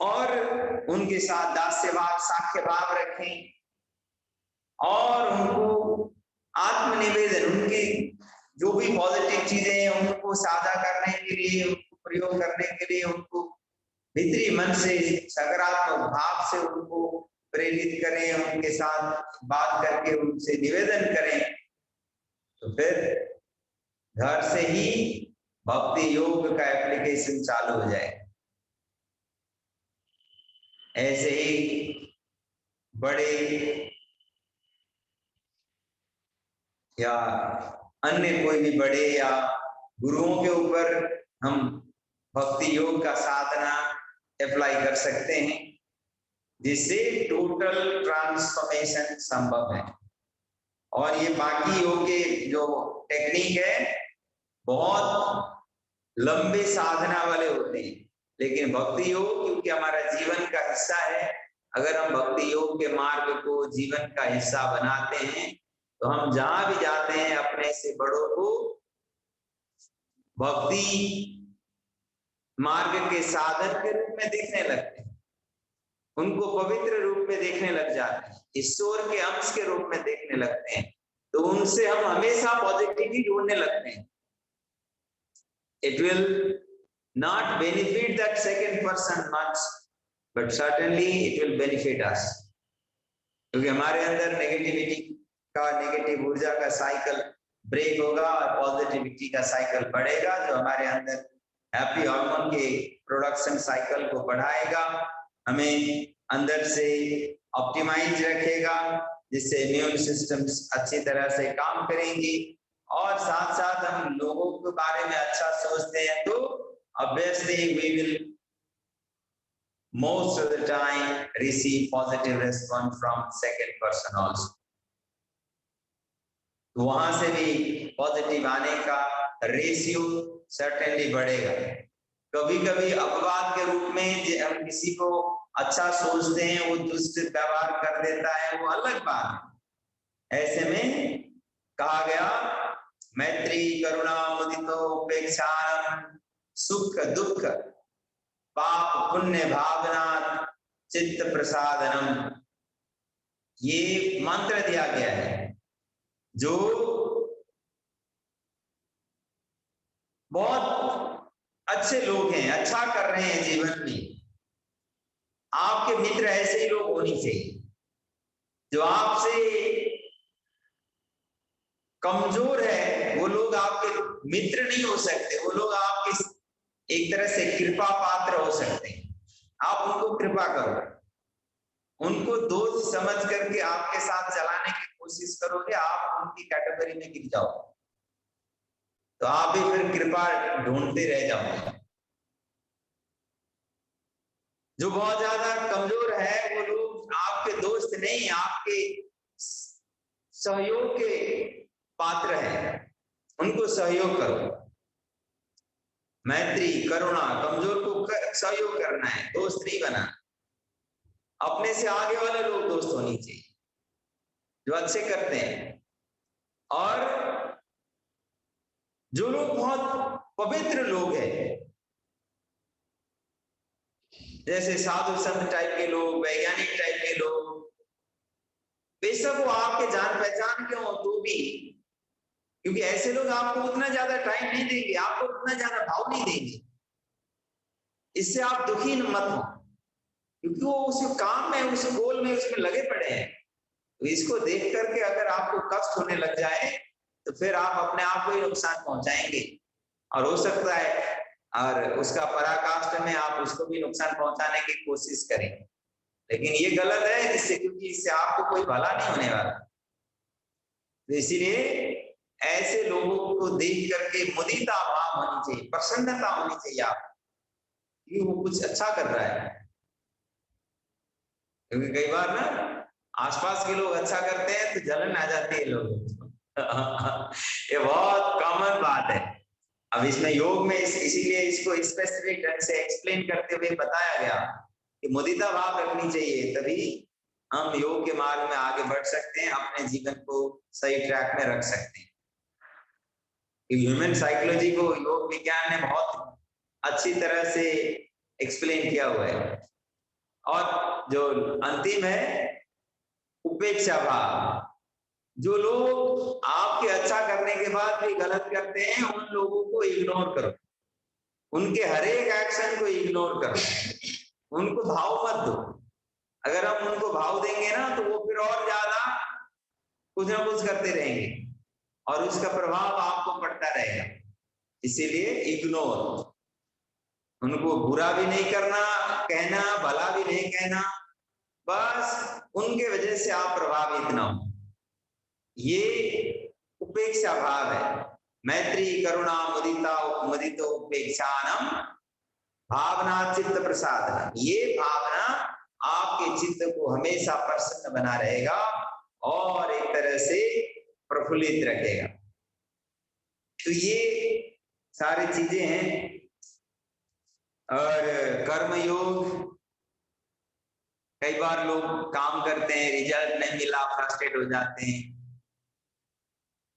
और उनके साथ दास्य भाव, साख्य भाव रखें और उनको आत्मनिवेदन, उनकी जो भी पॉजिटिव चीजें हैं उनको साझा करने के लिए, उनको प्रयोग करने के लिए, उनको भीतरी मन से सकारात्मक भाव से उनको प्रेरित करें, उनके साथ बात करके उनसे निवेदन करें। तो फिर घर से ही भक्ति योग का एप्लीकेशन चालू हो जाए। ऐसे ही बड़े या अन्य कोई भी बड़े या गुरुओं के ऊपर हम भक्ति योग का साधना अप्लाई कर सकते हैं, जिससे टोटल ट्रांसफॉर्मेशन संभव है। और ये बाकी योग के जो टेक्निक है बहुत लंबे साधना वाले होते हैं, लेकिन भक्ति योग क्योंकि हमारा जीवन का हिस्सा है, अगर हम भक्ति योग के मार्ग को जीवन का हिस्सा बनाते हैं तो हम जहां भी जाते हैं अपने से बड़ों को भक्ति मार्ग के साधन के रूप में देखने लगते हैं, उनको पवित्र रूप में देखने लग जाते हैं, ईश्वर के अंश के रूप में देखने लगते हैं। तो उनसे हम हमेशा पॉजिटिविटी ढूंढने लगते हैं। It will not benefit that second person much, but certainly it will benefit us, क्योंकि हमारे अंदर नेगेटिविटी का, नेगेटिव ऊर्जा का साइकिल ब्रेक होगा और पॉजिटिविटी का साइकिल बढ़ेगा, जो हमारे अंदर हैप्पी हार्मोन के प्रोडक्शन साइकिल को बढ़ाएगा, हमें अंदर से ऑप्टिमाइज रखेगा, जिससे इम्यून सिस्टम्स अच्छी तरह से काम करेंगी और साथ साथ हम लोगों के बारे में अच्छा सोचते हैं तो obviously we will most of the time receive positive response from second person also. तो वहां से भी पॉजिटिव आने का रेशियो सर्टेनली बढ़ेगा। कभी कभी अपवाद के रूप में हम किसी को अच्छा सोचते हैं, वो दुष्ट व्यवहार कर देता है, वो अलग बात है। ऐसे में कहा गया मैत्री करुणा मुदितो उपेक्षा सुख दुख पाप पुण्य भावना चित्त प्रसादनम, ये मंत्र दिया गया है। जो बहुत अच्छे लोग हैं, अच्छा कर रहे हैं जीवन में, आपके मित्र ऐसे ही लोग होने चाहिए। जो आपसे कमजोर है वो लोग आपके मित्र नहीं हो सकते, वो लोग आपके एक तरह से कृपा पात्र हो सकते हैं। आप उनको कृपा करो, उनको दोस्त समझ करके आपके साथ चलाने की कोशिश करोगे, आप उनकी कैटेगरी में गिर जाओ तो आप भी फिर कृपा ढूंढते रह जाओगे। जो बहुत ज्यादा कमजोर है वो लोग आपके दोस्त नहीं, आपके सहयोग के पात्र हैं, उनको सहयोग करो। मैत्री करुणा, कमजोर को सहयोग करना है, दोस्त नहीं बना। अपने से आगे वाले लोग दोस्त होनी चाहिए जो अच्छे करते हैं। और जो लोग बहुत पवित्र लोग हैं, जैसे साधु संत टाइप के लोग, वैज्ञानिक टाइप के लोग, बेशक वो आपके जान पहचान के हो तो भी, क्योंकि ऐसे लोग आपको उतना ज्यादा टाइम नहीं देंगे, आपको उतना ज्यादा भाव नहीं देंगे। इससे आप दुखी मत हो, क्योंकि वो उस काम में, उस गोल में, उसमें लगे पड़े हैं। तो इसको देख करके अगर आपको कष्ट होने लग जाए तो फिर आप अपने आप को ही नुकसान पहुंचाएंगे, और हो सकता है और उसका पराकाष्ठ में आप उसको भी नुकसान पहुंचाने की कोशिश करें। लेकिन ये गलत है, इससे, क्योंकि इससे आपको कोई भला नहीं होने वाला। तो इसीलिए ऐसे लोगों को देख करके मुदिता भाव होनी चाहिए, प्रसन्नता होनी चाहिए आप कि वो कुछ अच्छा कर रहा है। क्योंकि कई बार ना आसपास के लोग अच्छा करते हैं तो जलन आ जाती है लोगों को। ये बहुत कॉमन बात है। अब इसमें योग में इसीलिए इसको स्पेसिफिक ढंग से एक्सप्लेन करते हुए बताया गया कि मुदिता भाव रखनी चाहिए, तभी हम योग के मार्ग में आगे बढ़ सकते हैं, अपने जीवन को सही ट्रैक में रख सकते हैं। ह्यूमन साइकोलॉजी को योग विज्ञान ने बहुत अच्छी तरह से एक्सप्लेन किया हुआ है। और जो अंतिम है उपेक्षा भाव, जो लोग आपके अच्छा करने के बाद भी गलत करते हैं, उन लोगों को इग्नोर करो, उनके हर एक एक्शन को इग्नोर करो, उनको भाव मत दो। अगर हम उनको भाव देंगे ना तो वो फिर और ज्यादा कुछ ना कुछ करते रहेंगे और उसका प्रभाव आपको पड़ता रहेगा। इसीलिए इग्नोर, उनको बुरा भी नहीं करना, कहना भला भी नहीं कहना, बस उनके वजह से आप प्रभावित ना हो। ये उपेक्षा भाव है। मैत्री करुणा मुदिता मुदितो उपेक्षानम भावना चित्त प्रसादनम, ये भावना आपके चित्त को हमेशा प्रसन्न बना रहेगा और एक तरह से प्रफुल्लित रखेगा। तो ये सारी चीजें हैं। और कर्म योग, कई बार लोग काम करते हैं, रिजल्ट नहीं मिला, फ्रस्ट्रेट हो जाते हैं।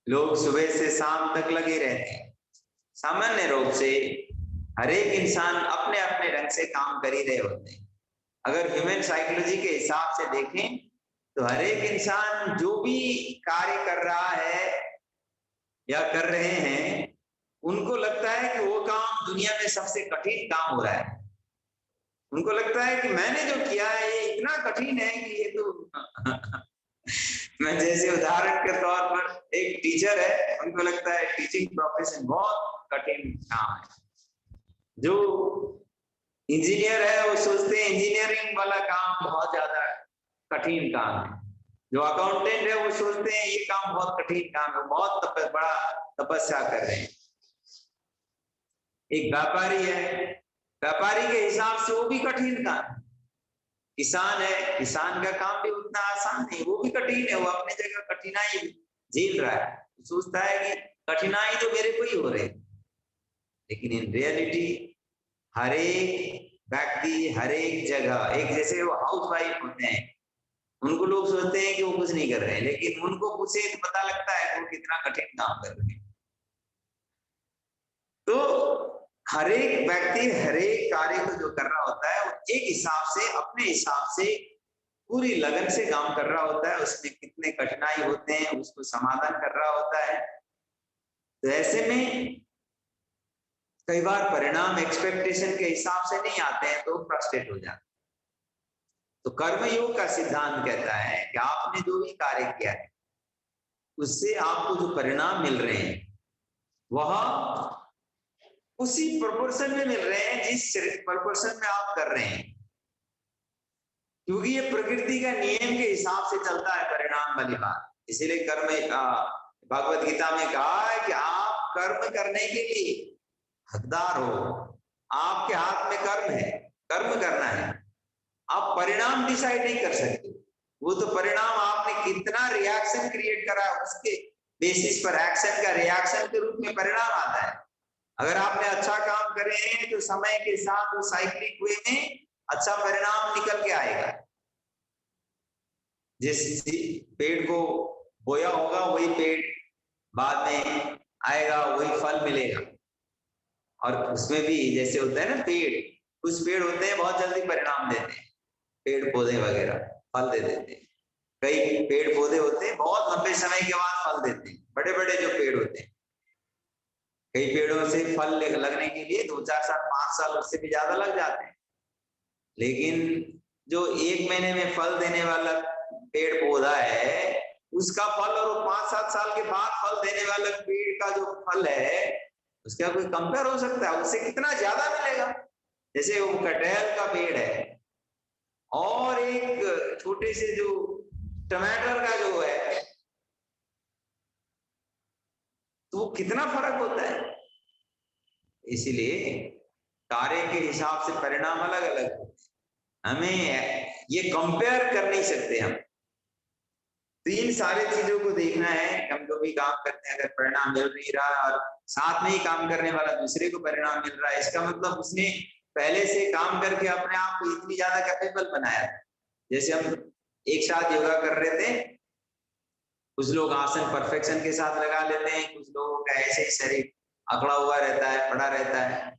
लोग सुबह से शाम तक लगे रहते हैं। सामान्य रूप से हर एक इंसान अपने अपने ढंग से काम कर ही रहे होते हैं। अगर ह्यूमन साइकोलॉजी के हिसाब से देखें तो हर एक इंसान जो भी कार्य कर रहा है या कर रहे हैं, उनको लगता है कि वो काम दुनिया में सबसे कठिन काम हो रहा है। उनको लगता है कि मैंने जो किया है ये इतना कठिन है कि ये तो मैं जैसे उदाहरण के तौर पर एक टीचर है, उनको लगता है टीचिंग प्रोफेशन बहुत कठिन काम है। जो इंजीनियर है वो सोचते हैं इंजीनियरिंग वाला काम बहुत ज्यादा कठिन काम है। जो अकाउंटेंट है वो सोचते हैं ये काम बहुत कठिन काम है, बहुत बड़ा तपस्या कर रहे हैं। एक व्यापारी है, व्यापारी के हिसाब से वो भी कठिन काम है। किसान है, किसान का काम भी उतना आसान नहीं, वो भी कठिन है, वो अपनी जगह कठिनाई झेल रहा है, सोचता है कि कठिनाई तो मेरे को ही हो रही। लेकिन इन रियलिटी हर एक व्यक्ति हर एक जगह, एक जैसे वो हाउस वाइफ होते हैं, उनको लोग सोचते हैं कि वो कुछ नहीं कर रहे हैं, लेकिन उनको पूछे तो पता लगता है कि वो कितना कठिन काम कर रहे हैं। तो हर एक व्यक्ति हर एक कार्य को जो कर रहा होता है वो एक हिसाब से, अपने हिसाब से पूरी लगन से काम कर रहा होता है। उसमें कितने कठिनाई होते हैं उसको समाधान कर रहा होता है। तो ऐसे में कई बार परिणाम एक्सपेक्टेशन के हिसाब से नहीं आते हैं तो फ्रस्ट्रेट हो जाते हैं। तो कर्मयोग का सिद्धांत कहता है कि आपने जो भी कार्य किया है उससे आपको जो परिणाम मिल रहे हैं वह उसी प्रोपोर्शन में मिल रहे हैं जिस प्रोपोर्शन में आप कर रहे हैं, क्योंकि ये प्रकृति का नियम के हिसाब से चलता है परिणाम वाली बात। इसीलिए कर्म भगवत गीता में कहा है कि आप कर्म करने के लिए हकदार हो, आपके हाथ में कर्म है, कर्म करना है। आप परिणाम डिसाइड नहीं कर सकते, वो तो परिणाम आपने कितना रिएक्शन क्रिएट करा उसके बेसिस पर एक्शन का रिएक्शन के रूप में परिणाम आता है। अगर आपने अच्छा काम करे हैं तो समय के साथ उस साइक्लिक वे में अच्छा परिणाम निकल के आएगा। जिस पेड़ को बोया होगा वही पेड़ बाद में आएगा, वही फल मिलेगा। और उसमें भी जैसे होता है ना, पेड़, कुछ पेड़ होते हैं बहुत जल्दी परिणाम देते हैं, पेड़ पौधे वगैरह फल दे देते हैं। कई पेड़ पौधे होते हैं बहुत लंबे समय के बाद फल देते हैं, बड़े बड़े जो पेड़ होते हैं। कई पेड़ों से फल लगने के लिए 2-4 साल 5 साल उससे भी ज्यादा लग जाते हैं। लेकिन जो 1 महीने में फल देने वाला पेड़ पौधा है उसका फल और 5-7 साल के बाद फल देने वाला पेड़ का जो फल है उसका कोई कंपेयर हो सकता है? उससे कितना ज्यादा मिलेगा। जैसे वो कटहल का पेड़ है और एक छोटे से जो टमाटर का जो है, तो वो कितना फर्क होता है। इसीलिए कार्य के हिसाब से परिणाम अलग अलग होते हैं, हमें ये कंपेयर कर नहीं सकते हम। तो इन सारे चीजों को देखना है। हम जो भी काम करते हैं अगर परिणाम मिल नहीं रहा और साथ में ही काम करने वाला दूसरे को परिणाम मिल रहा है, इसका मतलब उसने पहले से काम करके अपने आप को इतनी ज्यादा कैपेबल बनाया। जैसे हम एक साथ योगा कर रहे थे, कुछ लोग आसन परफेक्शन के साथ लगा लेते हैं, कुछ लोगों का ऐसे ही शरीर अकड़ा हुआ रहता है, पड़ा रहता है।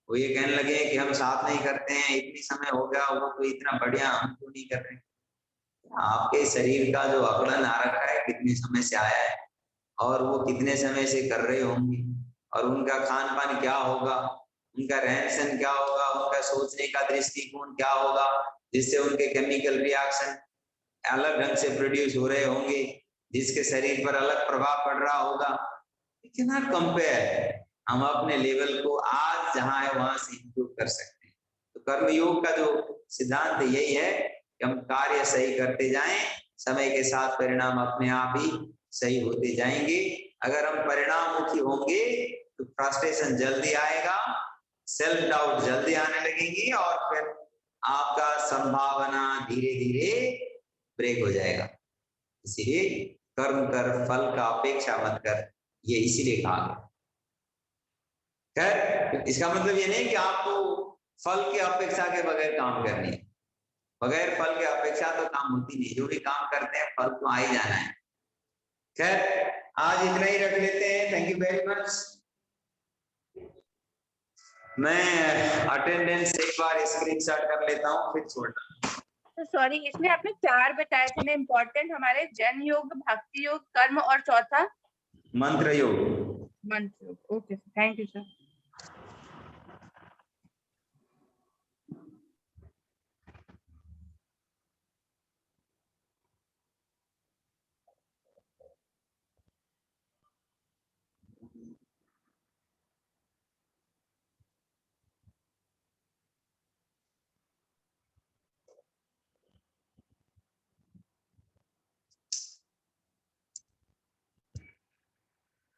वो ये कहने लगे कि हम साथ नहीं करते हैं, इतनी समय हो गया, वो तो इतना बढ़िया, हम तो नहीं कर रहे। आपके शरीर का जो अकड़न आ रखा है कितने समय से आया है और वो कितने समय से कर रहे होंगे, और उनका खान पान क्या होगा, उनका रहन सहन क्या होगा, उनका सोचने का दृष्टिकोण क्या होगा, जिससे उनके केमिकल रिएक्शन अलग ढंग से प्रोड्यूस हो रहे होंगे, जिसके शरीर पर अलग प्रभाव पड़ रहा होगा। कितना कंपेयर हम अपने लेवल को आज जहां है वहां से इंप्रूव कर सकते हैं। तो कर्मयोग का जो सिद्धांत यही है कि हम कार्य सही करते जाएं, समय के साथ परिणाम अपने आप ही सही होते जाएंगे। अगर हम परिणाम मुखी होंगे तो फ्रस्ट्रेशन जल्दी आएगा, सेल्फ डाउट जल्दी आने लगेगी और फिर आपका संभावना धीरे धीरे ब्रेक हो जाएगा। इसीलिए कर्म कर फल का अपेक्षा मत कर, ये इसीलिए कहा गया। खैर, इसका मतलब ये नहीं कि आपको फल की अपेक्षा के बगैर काम करनी है। बगैर फल के अपेक्षा तो काम होती नहीं, जो भी काम करते हैं फल तो आ ही जाना है। खैर, आज इतना ही रख लेते हैं। Thank you very much. मैं अटेंडेंस एक बार स्क्रीनशॉट कर लेता हूँ फिर छोड़ना। तो सॉरी, इसमें आपने 4 बताए थे ना इम्पोर्टेंट, हमारे जन योग, भक्ति योग, कर्म और चौथा मंत्र योग। मंत्र योग। Okay, thank you sir.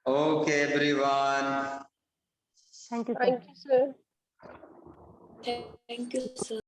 Okay, everyone. Thank you, sir. Thank you, sir. Thank you, sir.